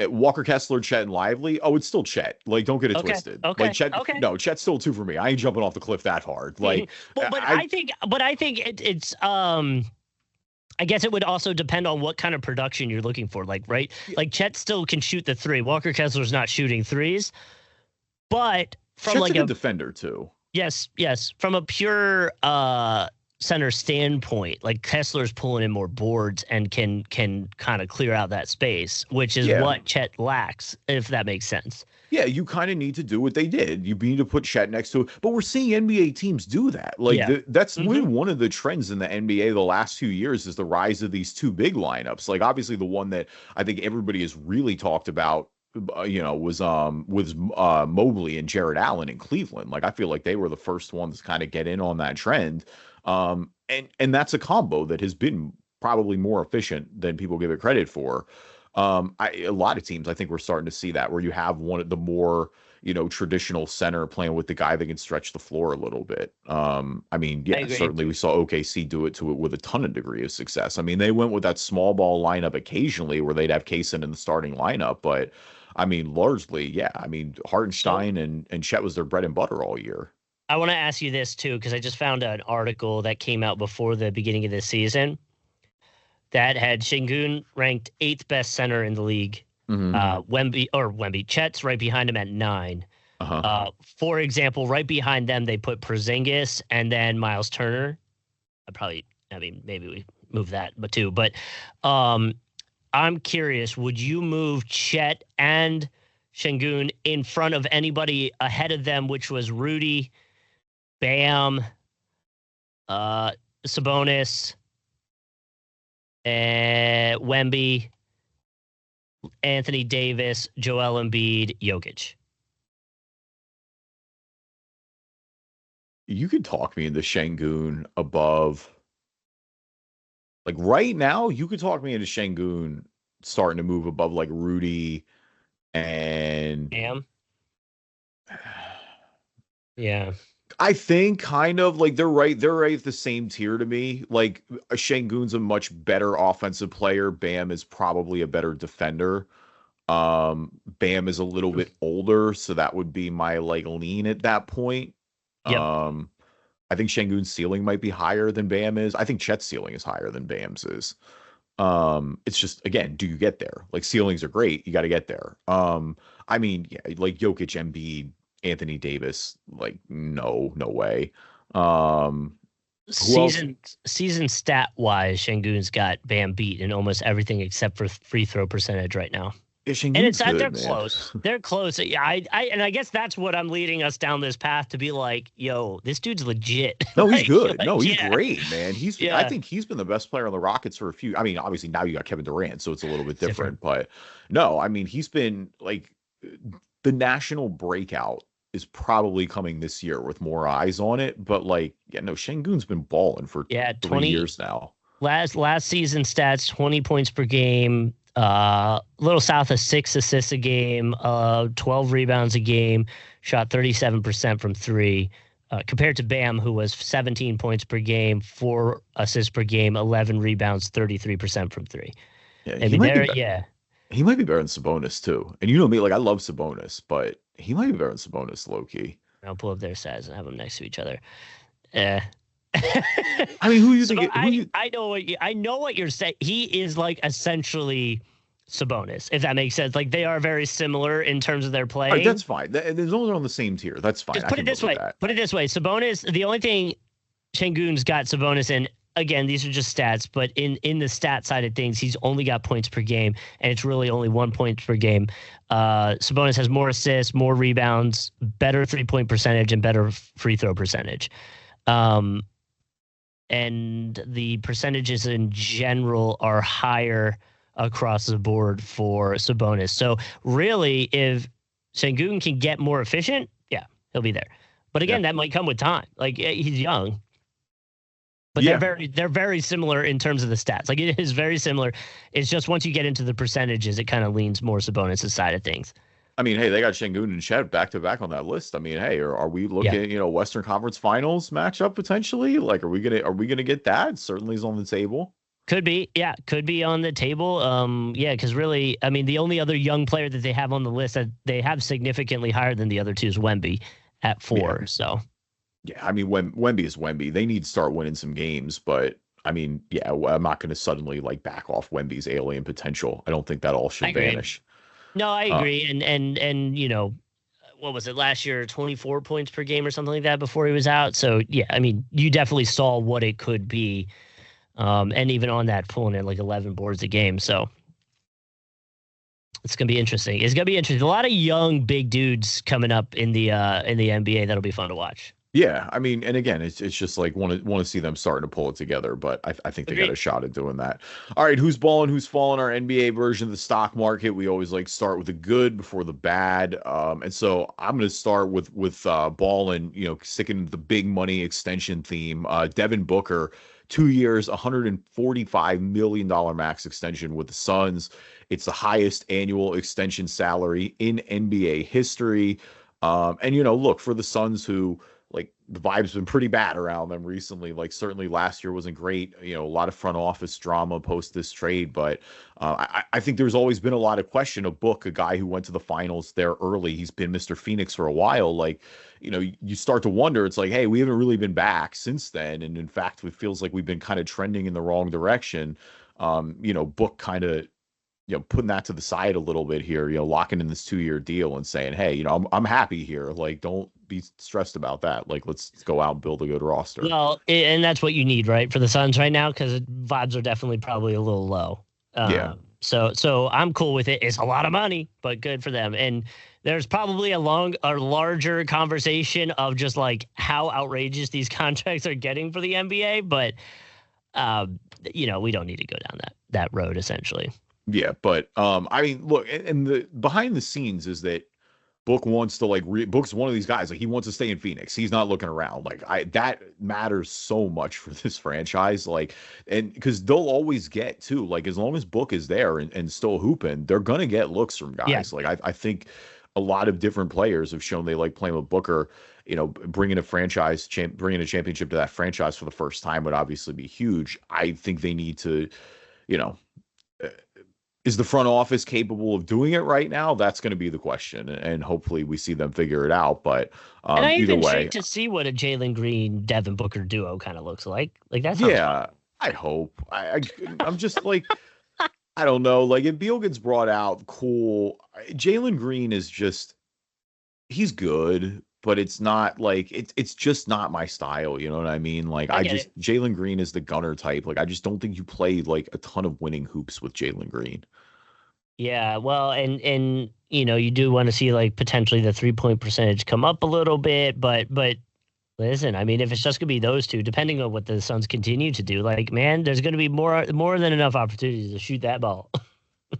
Walker Kessler, Chet, and Lively. Oh, it's still Chet. Like, don't get it twisted. Okay. Like, Chet. Okay. No, Chet's still 2 for me. I ain't jumping off the cliff that hard. Like, I think it's I guess it would also depend on what kind of production you're looking for. Like, right? Like, Chet still can shoot the 3. Walker Kessler's not shooting 3s, but from Chet's like a good defender too. Yes. From a pure center standpoint, like, Kessler's pulling in more boards and can kind of clear out that space, which is what Chet lacks, if that makes sense. Yeah, you kind of need to do what they did. You need to put Chet next to it. But we're seeing NBA teams do that. Like, that's one of the trends in the NBA the last few years is the rise of these 2 big lineups. Like, obviously, the one that I think everybody has really talked about, was Mobley and Jared Allen in Cleveland. Like, I feel like they were the first ones to kind of get in on that trend. And that's a combo that has been probably more efficient than people give it credit for. A lot of teams, I think we're starting to see that, where you have one of the more, traditional center playing with the guy that can stretch the floor a little bit. I mean, certainly we saw OKC do it with a ton of degree of success. I mean, they went with that small ball lineup occasionally where they'd have Kaysen in the starting lineup, but I mean, largely, I mean, Hartenstein and Chet was their bread and butter all year. I want to ask you this too, because I just found an article that came out before the beginning of the season that had Sengun ranked 8th best center in the league. Wemby, Chet's right behind him at 9. For example, right behind them, they put Porzingis and then Miles Turner maybe we move that, but I'm curious, would you move Chet and Şengün in front of anybody ahead of them, which was Rudy, Bam, Sabonis, Wemby, Anthony Davis, Joel Embiid, Jokic? You could talk me into Şengün above. Like right now, you could talk me into Şengün starting to move above like Rudy and Bam. Yeah. I think kind of like they're right at the same tier to me. Like Şengün's a much better offensive player. Bam is probably a better defender. Bam is a little bit older, so that would be my like lean at that point. Yep. I think Şengün's ceiling might be higher than Bam is. I think Chet's ceiling is higher than Bam's is. It's just again, do you get there? Like ceilings are great, you got to get there. I mean, yeah, like Jokic, Embiid, Anthony Davis, like no way. Season stat wise, Şengün's got Bam beat in almost everything except for free throw percentage right now. And it's they're close. They're close. I guess that's what I'm leading us down this path to be like, yo, this dude's legit. No, he's good. No, he's great, man. I think he's been the best player on the Rockets for a few. I mean, obviously now you got Kevin Durant, so it's a little bit different. But no, I mean, he's been like the national breakout is probably coming this year with more eyes on it. But like, yeah, no, Şengün's been balling for 3 years now. Last season stats: 20 points per game. A little south of 6 assists a game, 12 rebounds a game, shot 37% from three, compared to Bam, who was 17 points per game, 4 assists per game, 11 rebounds, 33% from three. Yeah, he might be better than Sabonis too. And you know me, like I love Sabonis, but he might be better than Sabonis, low key. I'll pull up their stats and have them next to each other. I mean, who you think? I know what you're saying. He is like essentially Sabonis, if that makes sense. Like they are very similar in terms of their play. Right, that's fine. As long as they're on the same tier, that's fine. Just put it this way. Sabonis. The only thing Şengün's got Sabonis in. Again, these are just stats, but in the stat side of things, he's only got points per game, and it's really only 1 point per game. Sabonis has more assists, more rebounds, better 3-point percentage, and better free throw percentage. And the percentages in general are higher across the board for Sabonis. So really, if Şengün can get more efficient, yeah, he'll be there. But again, that might come with time. Like he's young, but they're very similar in terms of the stats. Like it is very similar. It's just once you get into the percentages, it kind of leans more Sabonis' side of things. I mean, hey, they got Şengün and Chet back to back on that list. I mean, hey, are we looking at, Western Conference Finals matchup potentially? Like, are we gonna get that? Certainly is on the table. Could be on the table. Because really, I mean, the only other young player that they have on the list that they have significantly higher than the other two is Wemby at 4. Yeah. So, yeah, I mean, Wemby is Wemby. They need to start winning some games, but I mean, yeah, I'm not going to suddenly like back off Wemby's alien potential. I don't think that all should vanish. No, I agree. And what was it last year? 24 points per game or something like that before he was out. So yeah, I mean, you definitely saw what it could be. And even on that, pulling in like 11 boards a game. So it's gonna be interesting. A lot of young big dudes coming up in the NBA. That'll be fun to watch. Yeah, I mean, and again, it's just like want to see them starting to pull it together, but I think they got a shot at doing that. All right, who's balling, who's falling? Our NBA version of the stock market. We always like start with the good before the bad, and so I'm going to start with Ballin. Sticking to the big money extension theme. Devin Booker, 2 years, $145 million max extension with the Suns. It's the highest annual extension salary in NBA history. And look for the Suns who. Like the vibe's been pretty bad around them recently. Like certainly last year wasn't great. A lot of front office drama post this trade, but I think there's always been a lot of question of Book, a guy who went to the finals there early. He's been Mr. Phoenix for a while. Like, you start to wonder, it's like, hey, we haven't really been back since then. And in fact, it feels like we've been kind of trending in the wrong direction. Book kind of, putting that to the side a little bit here, locking in this 2-year deal and saying, hey, I'm happy here. Like, don't be stressed about that. Like, let's go out and build a good roster. Well, and that's what you need, right, for the Suns right now, because vibes are definitely probably a little low. Yeah. So I'm cool with it. It's a lot of money, but good for them. And there's probably a larger conversation of just like how outrageous these contracts are getting for the NBA. But we don't need to go down that road essentially. Yeah, but I mean, look, and the behind the scenes is that Book wants to Book's one of these guys. Like, he wants to stay in Phoenix. He's not looking around. Like, that matters so much for this franchise. Like, and because they'll always get too. Like, as long as Book is there and still hooping, they're gonna get looks from guys. Yeah. Like, I think a lot of different players have shown they like playing with Booker. Bringing a bringing a championship to that franchise for the first time would obviously be huge. I think they need to, is the front office capable of doing it right now? That's going to be the question, and hopefully we see them figure it out. But and I either way, to see what a Jaylen Green, Devin Booker duo kind of looks like. Like, that's fun. I hope. I'm just like, I don't know. Like, if Beal gets brought out, cool. Jaylen Green is just, he's good, but it's not like it's just not my style. You know what I mean? Like, Jaylen Green is the gunner type. Like, I just don't think you play like a ton of winning hoops with Jaylen Green. Yeah, well, and you do want to see like potentially the 3-point percentage come up a little bit, but listen, I mean, if it's just gonna be those two, depending on what the Suns continue to do, like, man, there's gonna be more than enough opportunities to shoot that ball.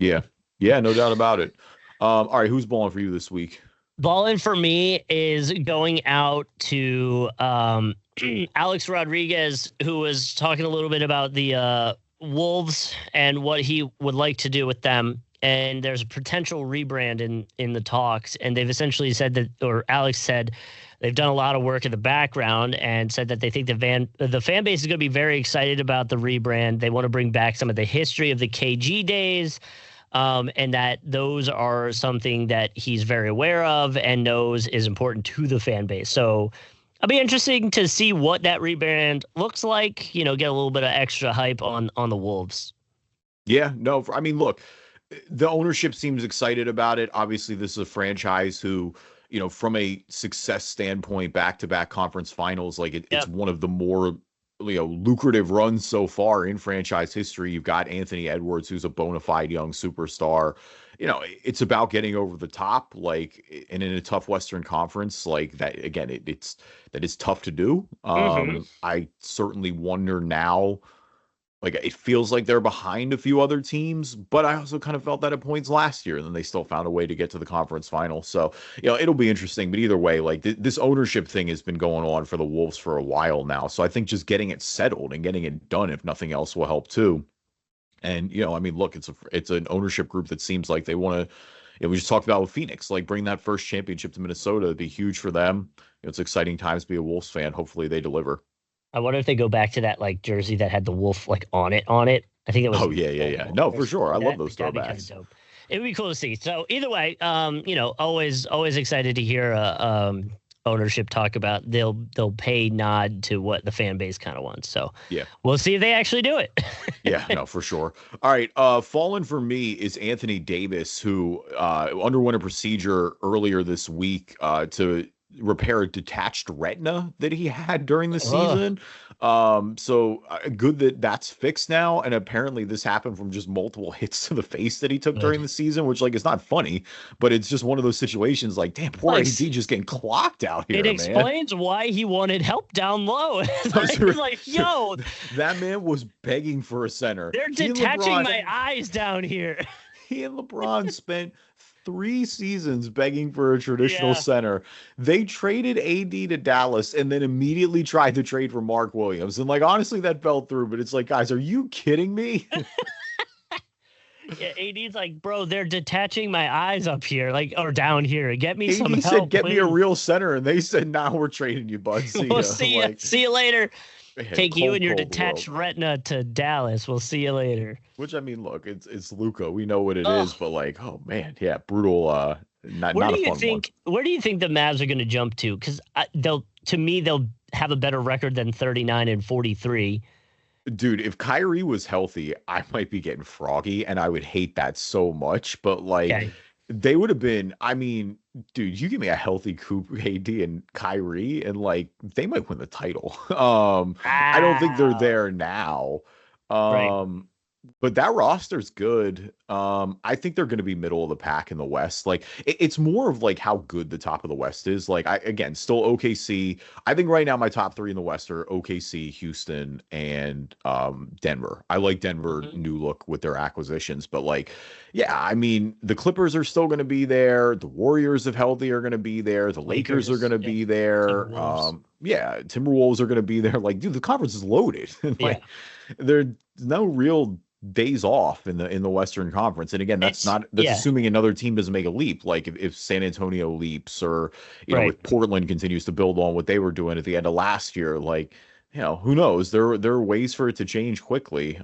Yeah, no doubt about it. All right, who's balling for you this week? Ballin for me is going out to Alex Rodriguez, who was talking a little bit about the Wolves and what he would like to do with them. And there's a potential rebrand in the talks. And they've essentially said that, or Alex said, they've done a lot of work in the background and said that they think the fan base is going to be very excited about the rebrand. They want to bring back some of the history of the KG days. And that those are something that he's very aware of and knows is important to the fan base. So it'll be interesting to see what that rebrand looks like, get a little bit of extra hype on the Wolves. Yeah, no, I mean, look, the ownership seems excited about it. Obviously, this is a franchise who, from a success standpoint, back-to-back conference finals, like it's one of the more lucrative runs so far in franchise history. You've got Anthony Edwards, who's a bona fide young superstar. It's about getting over the top, like, and in a tough Western Conference, like that. Again, that is tough to do. I certainly wonder now. Like, it feels like they're behind a few other teams, but I also kind of felt that at points last year, and then they still found a way to get to the conference final. So, it'll be interesting. But either way, like, this ownership thing has been going on for the Wolves for a while now. So I think just getting it settled and getting it done, if nothing else, will help too. And, I mean, look, it's an ownership group that seems like they want to, we just talked about with Phoenix, like, bring that first championship to Minnesota. It'd be huge for them. It's exciting times to be a Wolves fan. Hopefully they deliver. I wonder if they go back to that like jersey that had the wolf like on it. I think it was. Oh yeah. No, for sure. I love those throwbacks. It would be cool to see. So either way, always excited to hear ownership talk about they'll pay nod to what the fan base kind of wants. So yeah, we'll see if they actually do it. Yeah, no, for sure. All right, Fallin for me is Anthony Davis, who underwent a procedure earlier this week to repair a detached retina that he had during the season. So good that that's fixed now. And apparently this happened from just multiple hits to the face that he took during the season, which, like, it's not funny, but it's just one of those situations like, damn, poor AD just getting clocked out here. It explains why he wanted help down low. Like, yo, that man was begging for a center. They're detaching my eyes down here. He and LeBron spent 3 seasons begging for a traditional center. They traded AD to Dallas and then immediately tried to trade for Mark Williams. And, like, honestly, that fell through, but it's like, guys, are you kidding me? Yeah, AD's like, bro, they're detaching my eyes up here, like, or down here. Get me AD some help. Said, get me a real center. And they said, nah, we're trading you, bud. See we'll ya. See ya. See you later. Take you and your detached retina to Dallas. We'll see you later. Which, I mean, look, it's Luka. We know what it is, but, like, oh man, yeah, brutal. Not a fun one. Where do you think the Mavs are going to jump to? Because they'll have a better record than 39-43. Dude, if Kyrie was healthy, I might be getting froggy, and I would hate that so much. But, like, They would have been, I mean, dude, you give me a healthy Coop, AD, and Kyrie, and like they might win the title. I don't think they're Wow. there now. Right. Um, but that roster's good. I think they're going to be middle of the pack in the West. Like it's more of like how good the top of the West is. Like I again, still OKC. I think right now my top three in the West are OKC, Houston, and Denver. I like Denver Mhm. new look with their acquisitions, but like, yeah, I mean the Clippers are still going to be there. The Warriors, if healthy, are going to be there. The Lakers are going Lakers. to Yep. be there. Timberwolves. Yeah, Timberwolves are going to be there. Like, dude, the conference is loaded. Yeah. Like, there's no real days off in the Western Conference. And again, It's that's yeah. assuming another team doesn't make a leap. Like if San Antonio leaps or Right. if Portland continues to build on what they were doing at the end of last year, like who knows? There are ways for it to change quickly.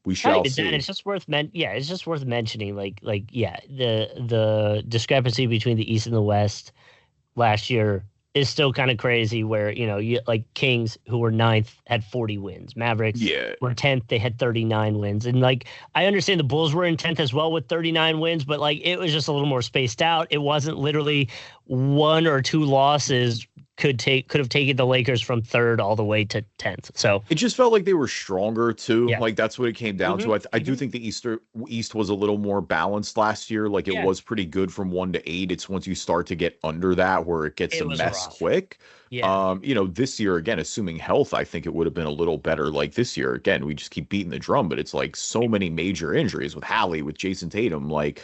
We Not shall even that. see. It's just worth yeah. It's just worth mentioning. Like yeah. The discrepancy between the East and the West last year is still kind of crazy where, you like Kings who were ninth had 40 wins. Mavericks Yeah. were 10th, they had 39 wins. And like I understand the Bulls were in 10th as well with 39 wins, but like it was just a little more spaced out. It wasn't literally one or two losses could have taken the Lakers from third all the way to 10th. So It just felt like they were stronger too. yeah. Like that's what it came down hmm to. I do hmm think the East was a little more balanced last year. Like it Yeah. was pretty good from 1 to 8. It's once you start to get under that where it gets It a was mess rough. quick. Yeah. This year again, assuming health, I think it would have been a little better. Like this year again, we just keep beating the drum, but it's like so many major injuries with Hallie, with Jason Tatum. Like,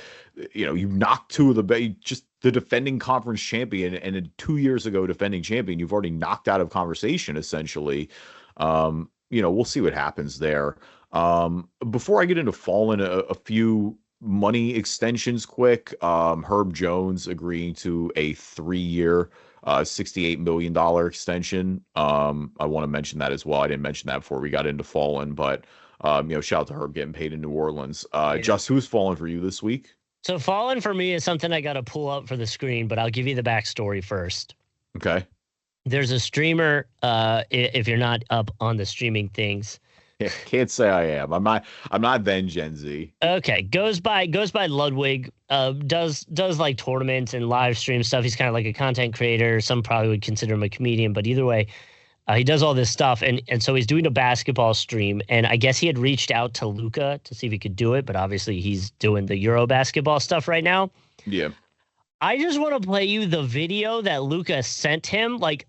you knocked two of just the defending conference champion and a 2 years ago defending champion, you've already knocked out of conversation essentially. We'll see what happens there. Before I get into Fallin, a few money extensions quick. Herb Jones agreeing to a 3-year, $68 million extension. I want to mention that as well. I didn't mention that before we got into Fallin, but shout out to Herb getting paid in New Orleans. Yeah. Just who's fallen for you this week? So Fallen for me is something I got to pull up for the screen, but I'll give you the backstory first. Okay. There's a streamer, if you're not up on the streaming things. Yeah, can't say I am. I'm not then Gen Z. Okay, goes by Ludwig. Does like tournaments and live stream stuff. He's kind of like a content creator. Some probably would consider him a comedian, but either way, he does all this stuff. And so he's doing a basketball stream. And I guess he had reached out to Luka to see if he could do it, but obviously he's doing the Euro basketball stuff right now. Yeah. I just want to play you the video that Luka sent him. Like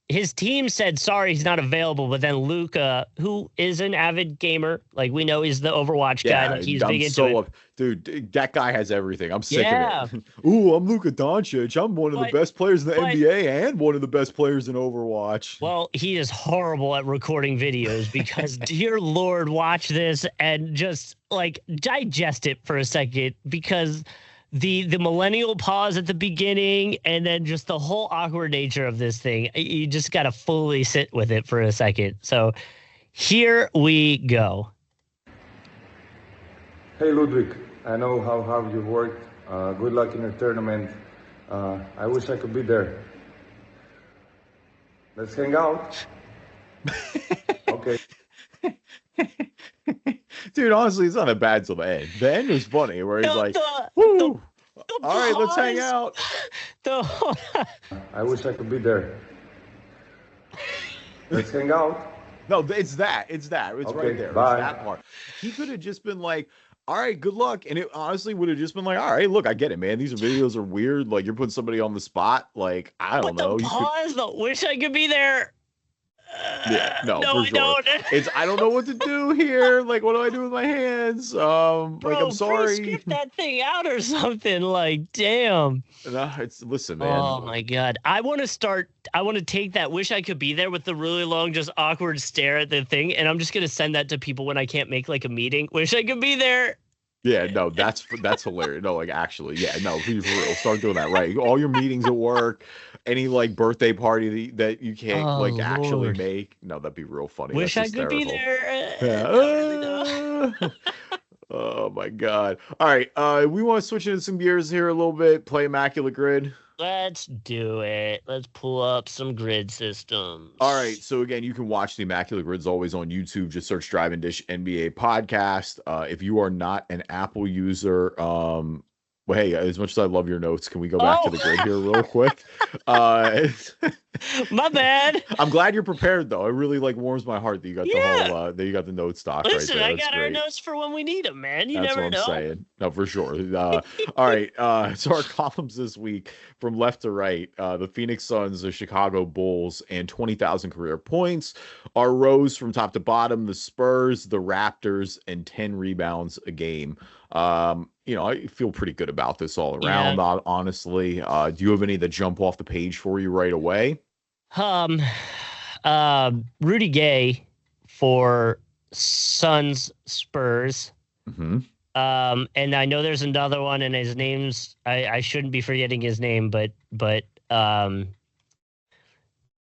his team said, sorry, he's not available. But then Luka, who is an avid gamer, like we know he's the Overwatch guy. Like he's big into it. Dude, that guy has everything. I'm sick Yeah. of it. Ooh, I'm Luka Doncic. I'm one of the best players in the but- NBA and one of the best players in Overwatch. Well, he is horrible at recording videos because, dear Lord, watch this and just like digest it for a second because the millennial pause at the beginning and then just the whole awkward nature of this thing, you just got to fully sit with it for a second. So here we go. Hey Ludwig, I know how hard you worked. Good luck in your tournament. I wish I could be there. Let's hang out. Okay. Dude, honestly, it's not a bad till the end. The end was funny where he's like, woo, all right, let's hang out. I wish I could be there. Let's hang out. No, it's that. It's okay, right there. Bye. It's that part. He could have just been like, all right, good luck. And it honestly would have just been like, all right, look, I get it, man. These videos are weird. Like, you're putting somebody on the spot. Like, I don't know. The pause, wish I could be there. Yeah, no, no, for I sure. don't. I don't know what to do here. Like, what do I do with my hands? Bro, I'm sorry. script that thing out or something. Like, damn. No, listen, man. Oh my god. I want to take that wish I could be there with the really long, just awkward stare at the thing, and I'm just gonna send that to people when I can't make like a meeting. Wish I could be there. Yeah, no, that's hilarious. No, like actually, yeah, no, be for real. Start doing that, right? All your meetings at work, any like birthday party that you can't actually make. No, that'd be real funny. Wish I could be there. Yeah. Oh my god. All right, we want to switch into some gears here a little bit. Play Immaculate Grid. Let's do it. Let's pull up some grid systems. All right. So again, you can watch the Immaculate Grids always on YouTube. Just search Drive and Dish NBA podcast. If you are not an Apple user, Well, hey, as much as I love your notes, can we go back to the grid here real quick? My bad. I'm glad you're prepared though. It really like warms my heart that you got the whole that you got the note stock right Listen, there. I That's got great. our notes for when we need them, man. You That's never what I'm know. saying. No, for sure. All right. So our columns this week from left to right, the Phoenix Suns, the Chicago Bulls, and 20,000 career points. Our rows from top to bottom, the Spurs, the Raptors, and 10 rebounds a game. I feel pretty good about this all around, honestly. Do you have any that jump off the page for you right away? Rudy Gay for Suns Spurs. Mm-hmm. And I know there's another one, and his name's I shouldn't be forgetting his name, but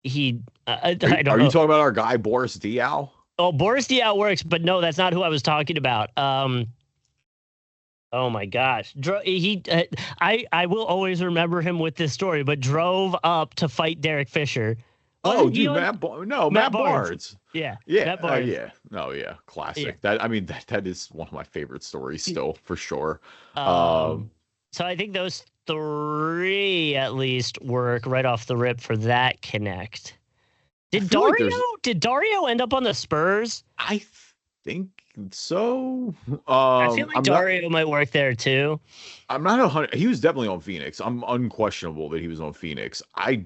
he I don't know. Are you talking about our guy Boris Diaw? Oh, Boris Diaw works, but no, that's not who I was talking about. Oh my gosh, I will always remember him with this story, but drove up to fight Derek Fisher. Oh, dude, Matt Barnes. Yeah. Matt Barnes. Classic. Yeah. That is one of my favorite stories still, for sure. So I think those three at least work right off the rip for that connect. Did Dario end up on the Spurs? I think so. I feel like Dario might work there too. I'm not 100. He was definitely on Phoenix. I'm unquestionable that he was on Phoenix. I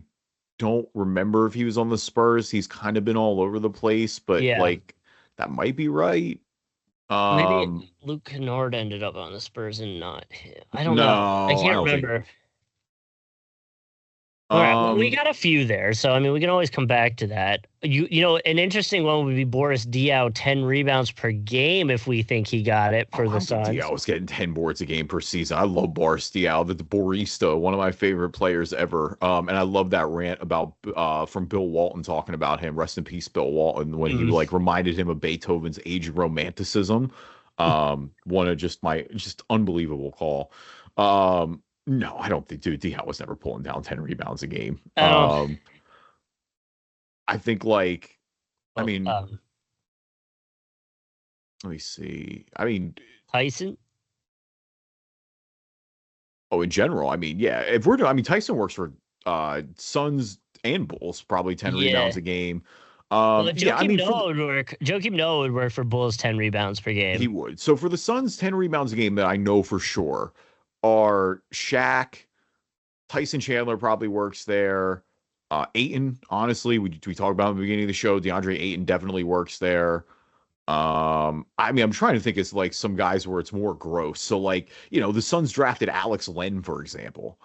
don't remember if he was on the Spurs. He's kind of been all over the place, but like that might be right. Maybe Luke Kennard ended up on the Spurs and not him. I don't know. I can't remember. All right, well, we got a few there, so I mean, we can always come back to that. You know, an interesting one would be Boris Diaw, 10 rebounds per game if we think he got it for the Suns. Diaw was getting 10 boards a game per season. I love Boris Diaw, the barista, one of my favorite players ever. And I love that rant about from Bill Walton talking about him. Rest in peace, Bill Walton, when he like reminded him of Beethoven's Age of Romanticism. One of just unbelievable call. No, I don't think, dude, Diaw was never pulling down 10 rebounds a game. I think let me see. I mean, Tyson. Oh, in general, Tyson works for Suns and Bulls, probably 10 rebounds a game. Joakim Noah would work. Joakim Noah would work for Bulls 10 rebounds per game. He would. So for the Suns, 10 rebounds a game that I know for sure are Shaq, Tyson Chandler probably works there. Ayton, honestly, we talked about in the beginning of the show. DeAndre Ayton definitely works there. I'm trying to think it's like some guys where it's more gross. So like, the Suns drafted Alex Len, for example.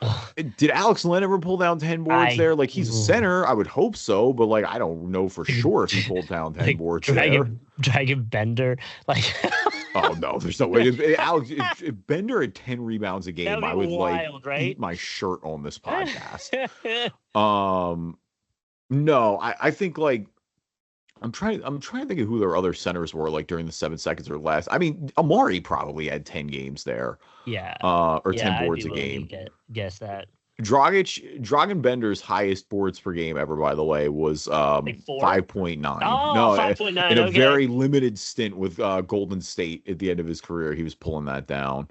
Did Alex Len ever pull down 10 boards there? Like, he's a center. I would hope so, but like, I don't know for sure if he pulled down 10 boards there. Dragon Bender. Like, oh no, there's no way. If Bender had 10 rebounds a game, I would eat my shirt on this podcast. No, I think like, I'm trying to think of who their other centers were like during the 7 seconds or less. I mean, Amari probably had 10 games there. Yeah. Or 10 boards a game. Guess that. Dragan Bender's highest boards per game ever, by the way, was 5.9. Oh, 5.9. In a very limited stint with Golden State at the end of his career, he was pulling that down.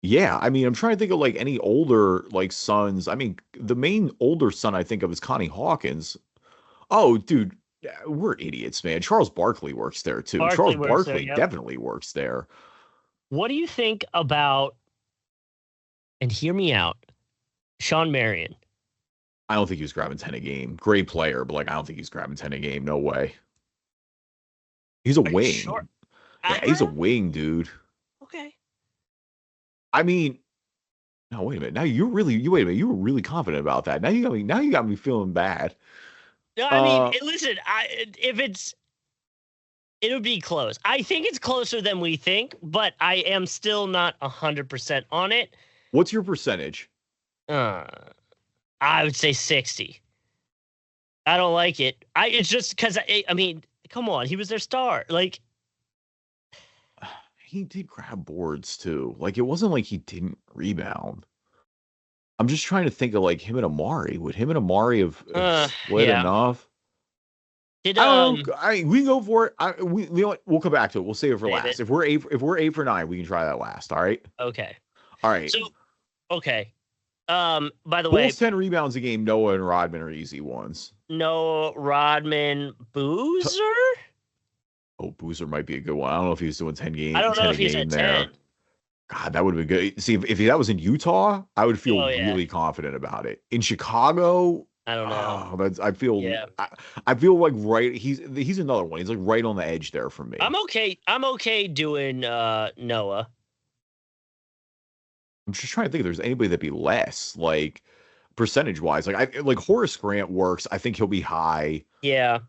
Yeah, I mean, I'm trying to think of like any older like Suns. I mean, the main older son I think of is Connie Hawkins. Oh, dude, we're idiots, man. Charles Barkley works there too. Charles Barkley definitely works there. What do you think about, and hear me out, Sean Marion? I don't think he was grabbing 10 a game. Great player, but like I don't think he's grabbing 10 a game. No way. He's a wing. Sure? Yeah, he's a wing, dude. Okay. I mean, no, wait a minute. Now you were really confident about that. Now you got me feeling bad. No, I mean, listen, it would be close. I think it's closer than we think, but I am still not 100% on it. What's your percentage? I would say 60. I don't like it. It's just because I mean, come on, he was their star. Like, he did grab boards too. Like, it wasn't like he didn't rebound. I'm just trying to think of like him and Amari. Would him and Amari have split enough? Did I don't know. We can go for it. We'll come back to it. We'll save it for Save last. it. If we're 8 for 9, we can try that last. All right. Okay. All right. So okay. By the way, Bulls 10 rebounds a game. Noah and Rodman are easy ones. no Rodman Boozer. Oh, Boozer might be a good one. I don't know if he was doing 10 games. I don't know 10 if a he's game at there. 10. God, that would have been good. See, if that was in Utah, I would feel really confident about it. In Chicago, I don't know. I feel I feel like he's another one. He's like right on the edge there for me. I'm okay doing Noah. I'm just trying to think if there's anybody that'd be less, like percentage wise. Like Horace Grant works. I think he'll be high. Yeah.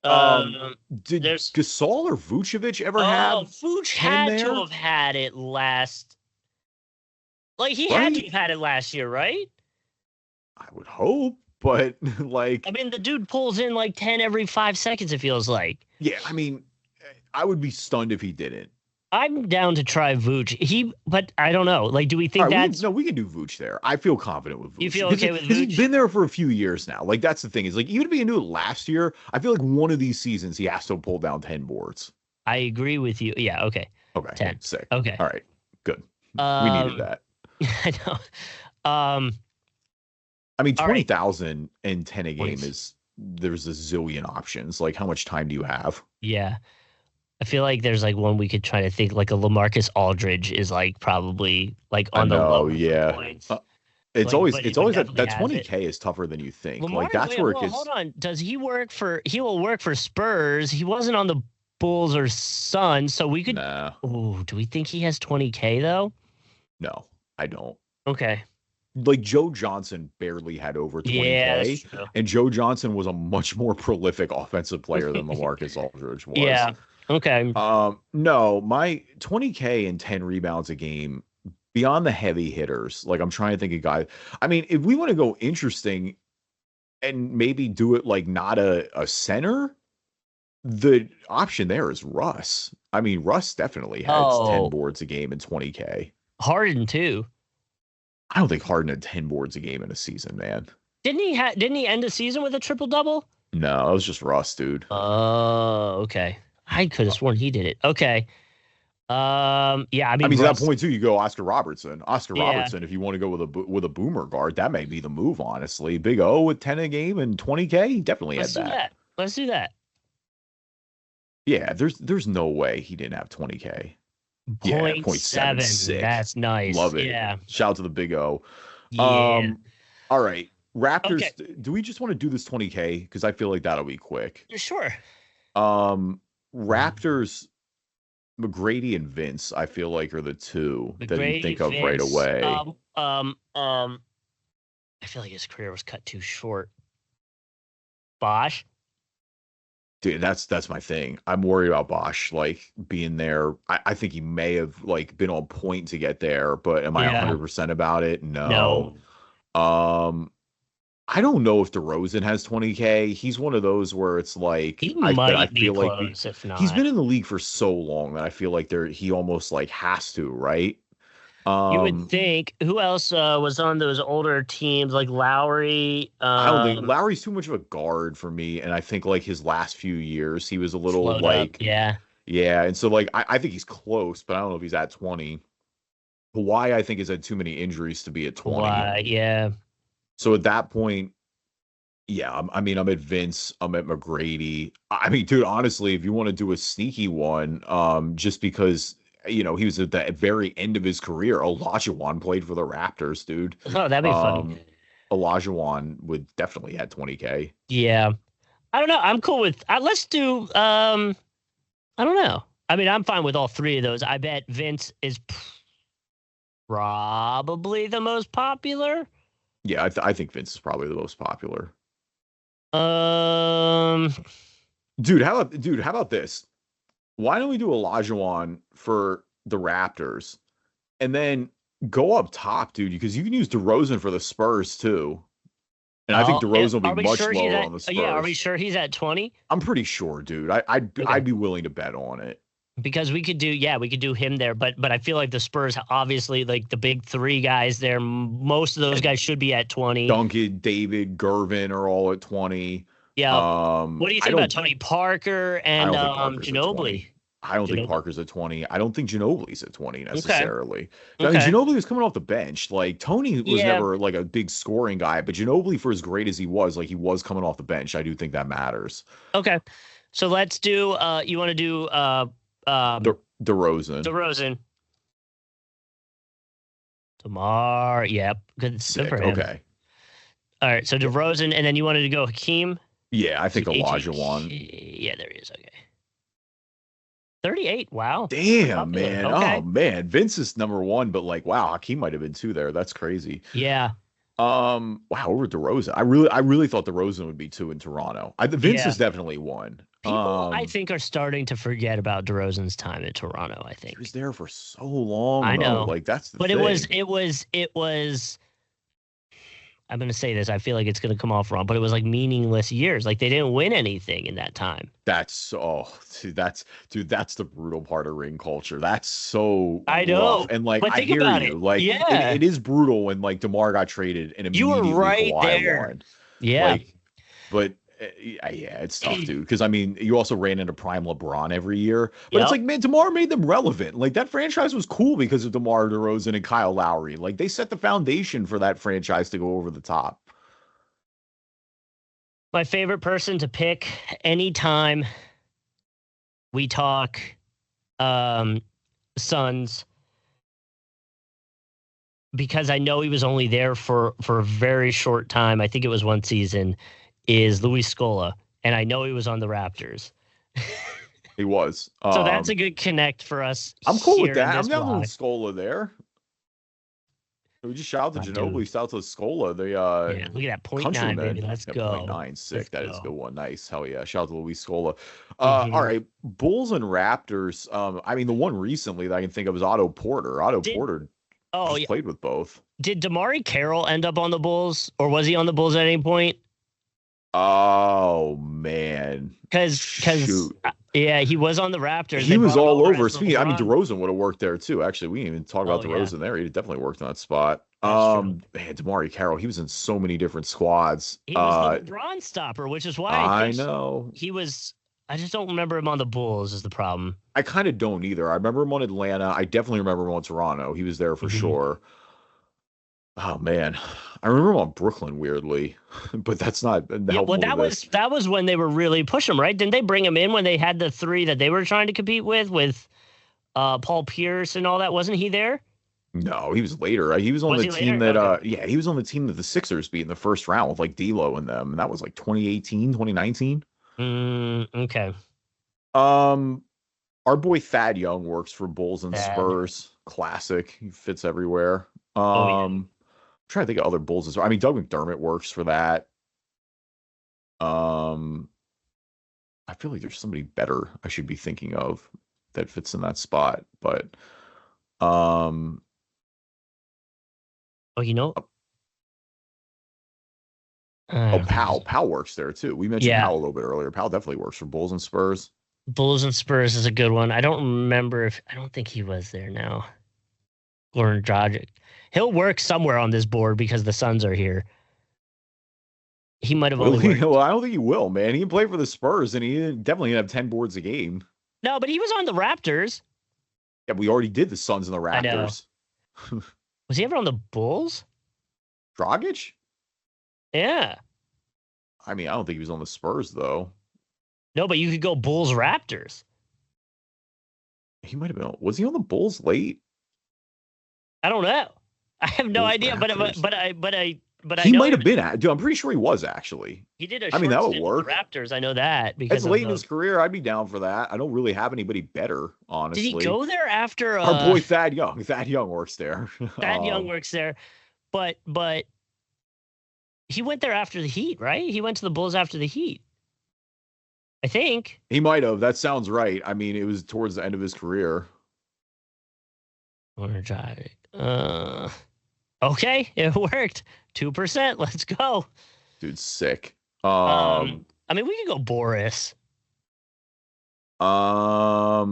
Did Gasol or Vucevic ever have? Vooch had to have had it last. Like he had to have had it last year, right? I would hope, but like, I mean, the dude pulls in like 10 every 5 seconds. It feels like. Yeah, I mean, I would be stunned if he didn't. I'm down to try Vooch. But I don't know. Like, do we think we can do Vooch there. I feel confident with Vooch. You feel okay with Vooch? Because he's been there for a few years now. Like, that's the thing. Is like, even if he knew it last year, I feel like one of these seasons he has to pull down 10 boards. I agree with you. Yeah. Okay. Okay. 10. Sick. Okay. All right. Good. We needed that. I know. I mean, 20,000 and 10 a game there's a zillion options. Like, how much time do you have? Yeah. I feel like there's like one we could try to think, like a LaMarcus Aldridge is like probably like on the low. Yeah. Points. It's always that 20K is tougher than you think. Like that's where it gets. Hold on. He will work for Spurs. He wasn't on the Bulls or Suns, so we could. Oh, do we think he has 20K though? No, I don't. Okay. Like Joe Johnson barely had over 20K, and Joe Johnson was a much more prolific offensive player than LaMarcus Aldridge was. Yeah. Okay. No, my 20K and 10 rebounds a game beyond the heavy hitters. Like I'm trying to think of guys. I mean, if we want to go interesting and maybe do it like not a center, the option there is Russ. I mean, Russ definitely has 10 boards a game and 20K. Harden too. I don't think Harden had 10 boards a game in a season, man. Didn't he end the season with a triple double? No, it was just Russ, dude. Oh, okay. I could have sworn he did it. Okay. Yeah, I mean to that point too, you go Oscar Robertson. Robertson, if you want to go with a boomer guard, that may be the move, honestly. Big O with 10 a game and 20K, he definitely had that. Let's do that. Yeah, there's no way he didn't have 20K. 0.7. That's nice. Love it. Yeah. Shout out to the Big O. Yeah. All right. Raptors, do we just want to do this 20K? Because I feel like that'll be quick. Sure. Raptors, McGrady and Vince, I feel like are the two that you think of right away. I feel like his career was cut too short. Bosh. Dude, that's my thing. I'm worried about Bosh like being there. I think he may have like been on point to get there, but am I 100% about it? No. I don't know if DeRozan has 20K. He's one of those where it's like I feel like he's been in the league for so long that I feel like he almost like has to, right? You would think. Who else was on those older teams like Lowry? I don't think Lowry's too much of a guard for me, and I think like his last few years he was a little like and so like I think he's close, but I don't know if he's at 20. Kawhi, I think, has had too many injuries to be at 20. Yeah. So at that point, I'm at Vince, I'm at McGrady. I mean, dude, honestly, if you want to do a sneaky one, just because he was at the very end of his career, Olajuwon played for the Raptors, dude. Oh, that'd be funny. Olajuwon would definitely had 20K. Yeah, I don't know. I'm cool with. Let's do. I don't know. I mean, I'm fine with all three of those. I bet Vince is probably the most popular. Yeah, I think Vince is probably the most popular. Dude, how about this? Why don't we do Olajuwon for the Raptors, and then go up top, dude? Because you can use DeRozan for the Spurs too, and I think DeRozan will be much lower on the Spurs. Yeah, are we sure he's at 20? I'm pretty sure, dude. I'd be willing to bet on it. Because we could do him there, but I feel like the Spurs, obviously, like the big three guys there, most of those guys should be at 20. Duncan, David, Gervin are all at 20. Yeah. What do you I think about don't Tony Parker I and don't think Parker's at 20. Ginobili? I don't think Ginobili. Parker's at 20. I don't think Ginobili's at 20 Okay. necessarily. I mean, Okay. Ginobili was coming off the bench. Like Tony was Yeah. never like a big scoring guy, but Ginobili, for as great as he was, like he was coming off the bench. I do think that matters. Okay. So let's do. You want to do DeRozan. DeRozan. DeMar. Yep. Good Sick. for him. Okay. All right. So DeRozan, and then you wanted to go Hakeem. Yeah, I think Elijah won. Yeah, there he is. Okay. 38. Wow. Damn, man. Okay. Oh man. Vince is number 1, but like, wow, Hakeem might have been 2 there. That's crazy. Yeah. Wow, over DeRozan. I really thought DeRozan would be 2 in Toronto. Vince is definitely 1. People, I think, are starting to forget about DeRozan's time in Toronto. I think he was there for so long. I know, like that's the but thing. it was. I'm going to say this. I feel like it's going to come off wrong, but it was like meaningless years. Like they didn't win anything in that time. That's the brutal part of ring culture. That's so I know. Rough. And like but I hear you. Like it is brutal when like DeMar got traded and immediately you were right Kawhi there. won. Yeah. Like, but yeah, it's tough, dude. Because I mean, you also ran into prime LeBron every year, but it's like, man, DeMar made them relevant. Like that franchise was cool because of DeMar DeRozan and Kyle Lowry. Like they set the foundation for that franchise to go over the top. My favorite person to pick anytime we talk Suns, because I know he was only there for a very short time. I think it was 1 season. Is Luis Scola, and I know he was on the Raptors. He was. So that's a good connect for us. I'm cool with that. I'm down with Scola there. We just shout out to Ginobili, shout out to Scola. They look at that 0.9, baby. Let's go. 0.9, sick. That is a good one. Nice. Hell yeah. Shout out to Luis Scola. All right. Bulls and Raptors. I mean, the one recently that I can think of is Otto Porter. Porter played with both. Did Damari Carroll end up on the Bulls, or was he on the Bulls at any point? Oh man, because he was on the Raptors. He was all over. Speaking, I mean, DeRozan would have worked there too. Actually, we didn't even talk about DeRozan there. He definitely worked on that spot. Man, Damari Carroll, he was in so many different squads. He was the LeBron stopper, which is why I know he was. I just don't remember him on the Bulls. Is the problem? I kind of don't either. I remember him on Atlanta. I definitely remember him on Toronto. He was there for sure. Oh man, I remember him on Brooklyn weirdly, but that's not helpful. Well, that was when they were really pushing him, right? Didn't they bring him in when they had the 3 that they were trying to compete with Paul Pierce and all that? Wasn't he there? No, he was later. He was on the team that he was on the team that the Sixers beat in the first round with like D'Lo and them, and that was like 2018, 2019. Okay. Our boy Thad Young works for Bulls and Spurs. Classic. He fits everywhere. I'm trying to think of other Bulls as well. I mean, Doug McDermott works for that. I feel like there's somebody better I should be thinking of that fits in that spot, but Powell works there too. We mentioned Powell a little bit earlier. Powell definitely works for Bulls and Spurs. Bulls and Spurs is a good one. I don't remember I don't think he was there now. Goran Dragic. He'll work somewhere on this board because the Suns are here. He might have only worked. Well, I don't think he will, man. He can play for the Spurs, and he definitely didn't have 10 boards a game. No, but he was on the Raptors. Yeah, we already did the Suns and the Raptors. I know. Was he ever on the Bulls? Dragic? Yeah. I mean, I don't think he was on the Spurs, though. No, but you could go Bulls Raptors. He might have been. Was he on the Bulls late? I don't know. I have no idea, Raptors. but he might have been at. Dude, I'm pretty sure he was actually. He did a. I mean, that would work. Raptors, I know that because it's late in his career. I'd be down for that. I don't really have anybody better, honestly. Did he go there after? Our boy Thad Young. Thad Young works there. Thad Young works there, but he went there after the Heat, right? He went to the Bulls after the Heat. I think he might have. That sounds right. I mean, it was towards the end of his career. Okay, it worked. 2%. Let's go. Dude, sick. I mean, we could go Boris. I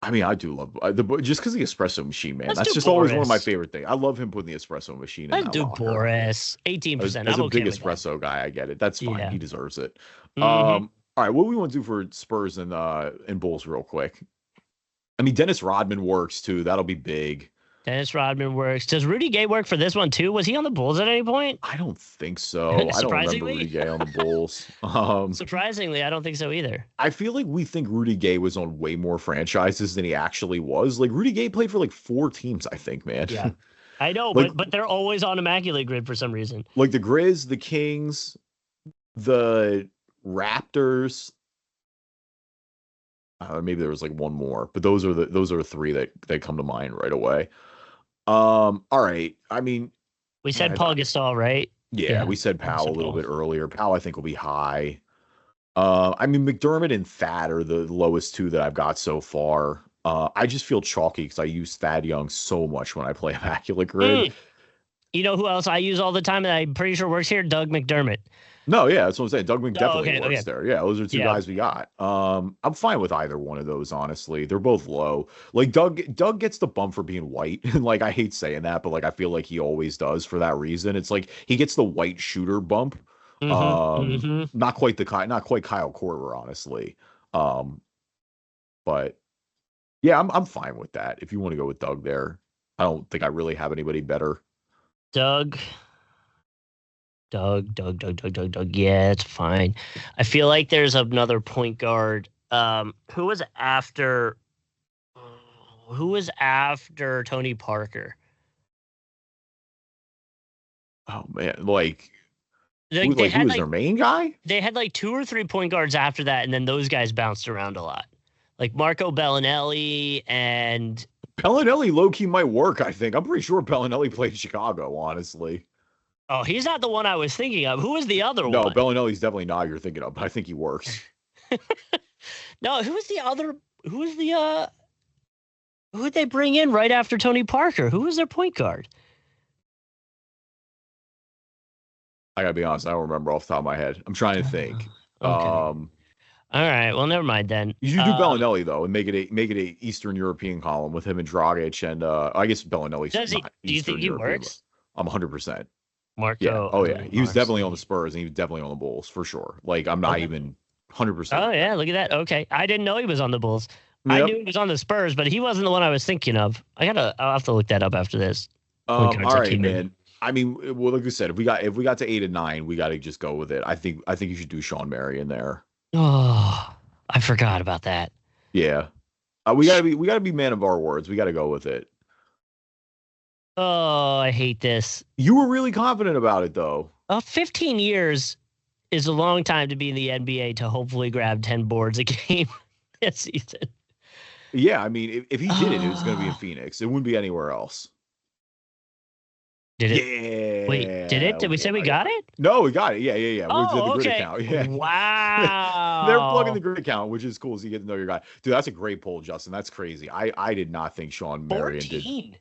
I mean, I do love just because the espresso machine, man. Let's That's do just always one of my Boris. favorite things. I love him putting the espresso machine in Let's that do locker. Boris. 18%. As I'm a okay big with that. espresso guy, I get it. That's fine. Yeah. He deserves it. Mhm. All right, what do we want to do for Spurs and Bulls real quick? I mean, Dennis Rodman works too. That'll be big. Dennis Rodman works. Does Rudy Gay work for this one too? Was he on the Bulls at any point? I don't think so. I don't remember Surprisingly? Rudy Gay on the Bulls. Surprisingly, I don't think so either. I feel like we think Rudy Gay was on way more franchises than he actually was. Like Rudy Gay played for like 4 teams, I think, man. Yeah. I know, Like- but they're always on Immaculate Grid for some reason. Like the Grizz, the Kings, the Raptors. Maybe there was like one more, but those are 3 that come to mind right away. All right. I mean, We said Yeah, Paul Gasol, right? yeah, Yeah, we said Powell a little Paul. bit earlier. Powell, I think, will be high. I mean, McDermott and Thad are the lowest 2 that I've got so far. I just feel chalky because I use Thad Young so much when I play Immaculate Grid. You know who else I use all the time that I'm pretty sure works here? Doug McDermott. No, yeah, that's what I'm saying. Doug definitely okay, works okay. there. Yeah, those are 2 Yeah. guys we got. I'm fine with either one of those, honestly. They're both low. Like Doug gets the bump for being white. And like I hate saying that, but like I feel like he always does for that reason. It's like he gets the white shooter bump. Not quite Kyle Korver, honestly. But yeah, I'm fine with that. If you want to go with Doug there. I don't think I really have anybody better. Doug. Yeah, it's fine. I feel like there's another point guard. Who was after Tony Parker? Oh man, like Like, who they was had their main guy? they had like 2 or 3 point guards after that, and then those guys bounced around a lot. Like Marco Bellinelli and Bellinelli low-key might work, I think. I'm pretty sure Bellinelli played in Chicago, honestly. oh, he's not the one I was thinking of. Who was the other No, one? Bellinelli's definitely not who you're thinking of, but I think he works. No, who was the other? Who was the who would they bring in right after Tony Parker? Who was their point guard? I gotta be honest, I don't remember off the top of my head. I'm trying to think. Okay. All right. Well, never mind then. You should do Bellinelli though, and make it a Eastern European column with him and Dragic, and I guess Bellinelli's Does he? not Do you Eastern think he European, works? but I'm 100%. Marco. Yeah. Oh yeah. He was definitely on the Marcy. Spurs, and he was definitely on the Bulls for sure. Like I'm not Okay. even 100%. Oh yeah, look at that. Okay, I didn't know he was on the Bulls. I Yep. knew he was on the Spurs, but he wasn't the one I was thinking of. I'll have to look that up after this. All guards that right, came in. man. I mean, well, like I said, if we got to 8 and 9, we got to just go with it. I think you should do Sean Marion there. Oh, I forgot about that. Yeah, we gotta be man of our words. We gotta go with it. Oh, I hate this. You were really confident about it, though. 15 years is a long time to be in the NBA to hopefully grab 10 boards a game this season. Yeah, I mean, if he did it, it was going to be in Phoenix. It wouldn't be anywhere else. Did it? Yeah. Wait, did it? Did we say we got it? No, we got it. Yeah. We did the Oh, grid okay. account. Yeah. Wow. They're plugging the grid account, which is cool, so you get to know your guy. Dude, that's a great poll, Justin. That's crazy. I did not think Sean Marion did.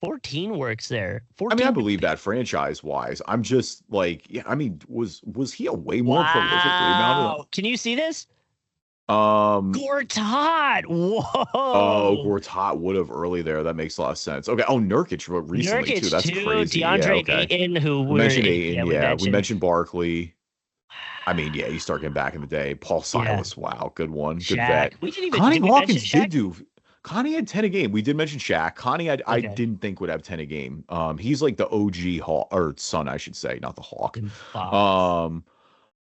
14 works there. I 14. mean, I believe that franchise-wise. I'm just like, yeah, I mean, was he a way more prolific rebounder? Wow. Can you see this? Oh, Gortat. Whoa. Gortat would have early there. That makes a lot of sense. Okay. Oh, Nurkic recently Nurkic too. That's crazy. DeAndre yeah, okay. Ayton, who We mentioned Ayton. yeah, we mentioned Barkley. I mean, yeah, you start getting back in the day. Paul Silas. Wow, good one. Good Shaq. vet. We didn't even Connie did we Hawkins mention did Shaq? do. Connie had 10 a game. We did mention Shaq. Connie, I Okay. didn't think would have 10 a game. He's like the OG Hawk, or son, I should say, not the Hawk.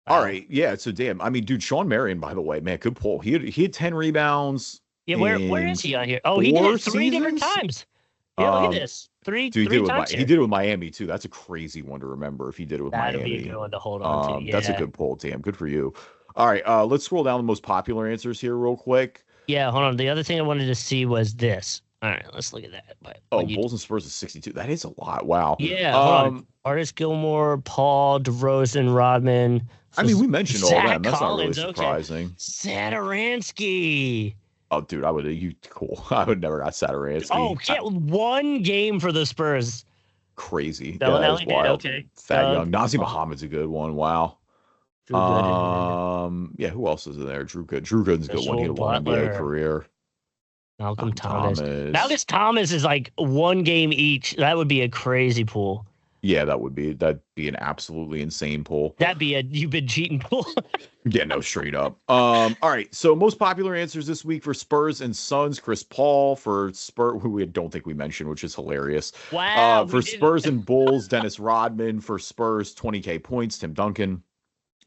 All right, yeah. So damn, I mean, dude, Sean Marion, by the way, man, good pull. He had 10 rebounds. Yeah, where is he on here? Oh, he 4 did it 3 different seasons? times. Yeah, look at this. Three Dude, he times he here. did it with Miami too. That's a crazy one to remember if he did it with That'll Miami. be a good one to hold on to. That's a Yeah. good pull, damn. Good for you. All right, let's scroll down the most popular answers here real quick. Yeah, hold on. The other thing I wanted to see was this. All right, let's look at that. But Oh, Bulls and Spurs is 62. That is a lot. Wow. Yeah, hold on. Artis Gilmore, Paul, DeRozan, Rodman. I mean, we mentioned all Zach that. That's Collins, not really okay. surprising. Satoransky. Oh, dude, cool. I would never got Satoransky. Oh, yeah, 1 game for the Spurs. Crazy. Bellinelli that is did, wild. okay. Thad Young. Nazir Muhammad's a good one. Wow. Drew Gooden. Yeah, who else is in there? Drew Gooden's a good one. He had a long Butler. NBA career. Malcolm Thomas. Malcolm Thomas is like one game each. That would be a crazy pool. Yeah, that'd be an absolutely insane poll. That'd be a you've been cheating poll. Yeah, no, straight up. All right. So most popular answers this week for Spurs and Suns: Chris Paul. For Spurs, who we don't think we mentioned, which is hilarious. Wow. For Spurs and Bulls, Dennis Rodman. For Spurs, 20K points, Tim Duncan.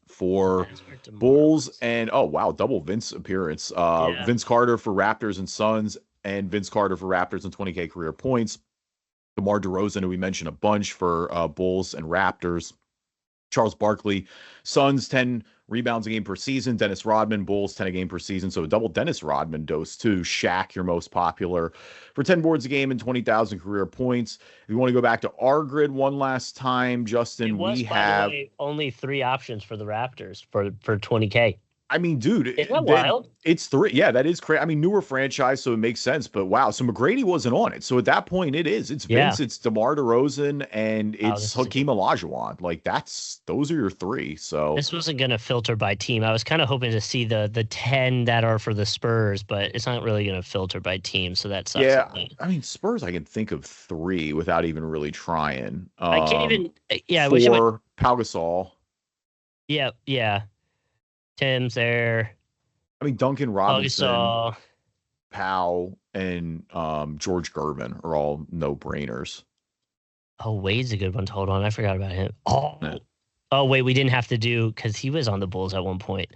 For Bulls and double Vince appearance. Vince Carter for Raptors and Suns, and Vince Carter for Raptors and 20K career points. DeMar DeRozan, who we mentioned a bunch for Bulls and Raptors. Charles Barkley, Suns, 10 rebounds a game per season. Dennis Rodman, Bulls, 10 a game per season. So a double Dennis Rodman dose too. Shaq, your most popular, for 10 boards a game and 20,000 career points. If you want to go back to our grid one last time, Justin, we have only 3 options for the Raptors for 20K. I mean, dude, isn't that wild? It's 3. Yeah, that is crazy. I mean, newer franchise, so it makes sense. But wow, so McGrady wasn't on it. So at that point, it is. It's Vince, it's DeMar DeRozan, and it's Hakeem Olajuwon. Like those are your 3. So this wasn't going to filter by team. I was kind of hoping to see the 10 that are for the Spurs, but it's not really going to filter by team. So that sucks. Yeah, I mean, Spurs, I can think of 3 without even really trying. I can't even. Yeah, 4, Pau Gasol. Yeah. Tim's there. I mean, Duncan Robinson, Powell, and George Gervin are all no-brainers. Oh, Wade's a good one to hold on. I forgot about him. Oh, wait, we didn't have to do because he was on the Bulls at one point.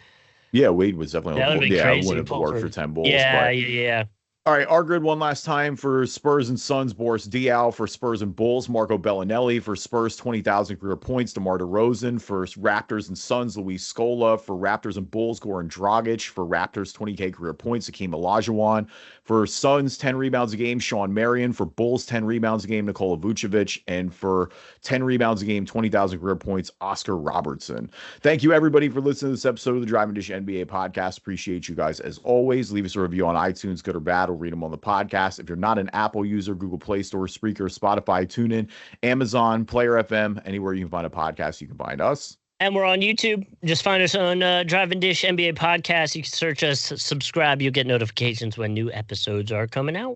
Yeah, Wade was definitely on the Bulls. Yeah, I wouldn't have worked for 10 Bulls. Yeah. All right, our grid one last time for Spurs and Suns: Boris Diaw. For Spurs and Bulls, Marco Bellinelli. For Spurs, 20,000 career points, DeMar DeRozan. For Raptors and Suns, Luis Scola. For Raptors and Bulls, Goran Dragic. For Raptors, 20K career points, Hakeem Olajuwon. For Suns, 10 rebounds a game, Sean Marion. For Bulls, 10 rebounds a game, Nikola Vucevic. And for 10 rebounds a game, 20,000 career points, Oscar Robertson. Thank you, everybody, for listening to this episode of the Driving Dish NBA podcast. Appreciate you guys as always. Leave us a review on iTunes, good or bad. We'll read them on the podcast. If you're not an Apple user, Google Play Store, Spreaker, Spotify, TuneIn, Amazon, Player FM, anywhere you can find a podcast, you can find us. And we're on YouTube. Just find us on Driving Dish NBA podcast. You can search us, subscribe. You'll get notifications when new episodes are coming out.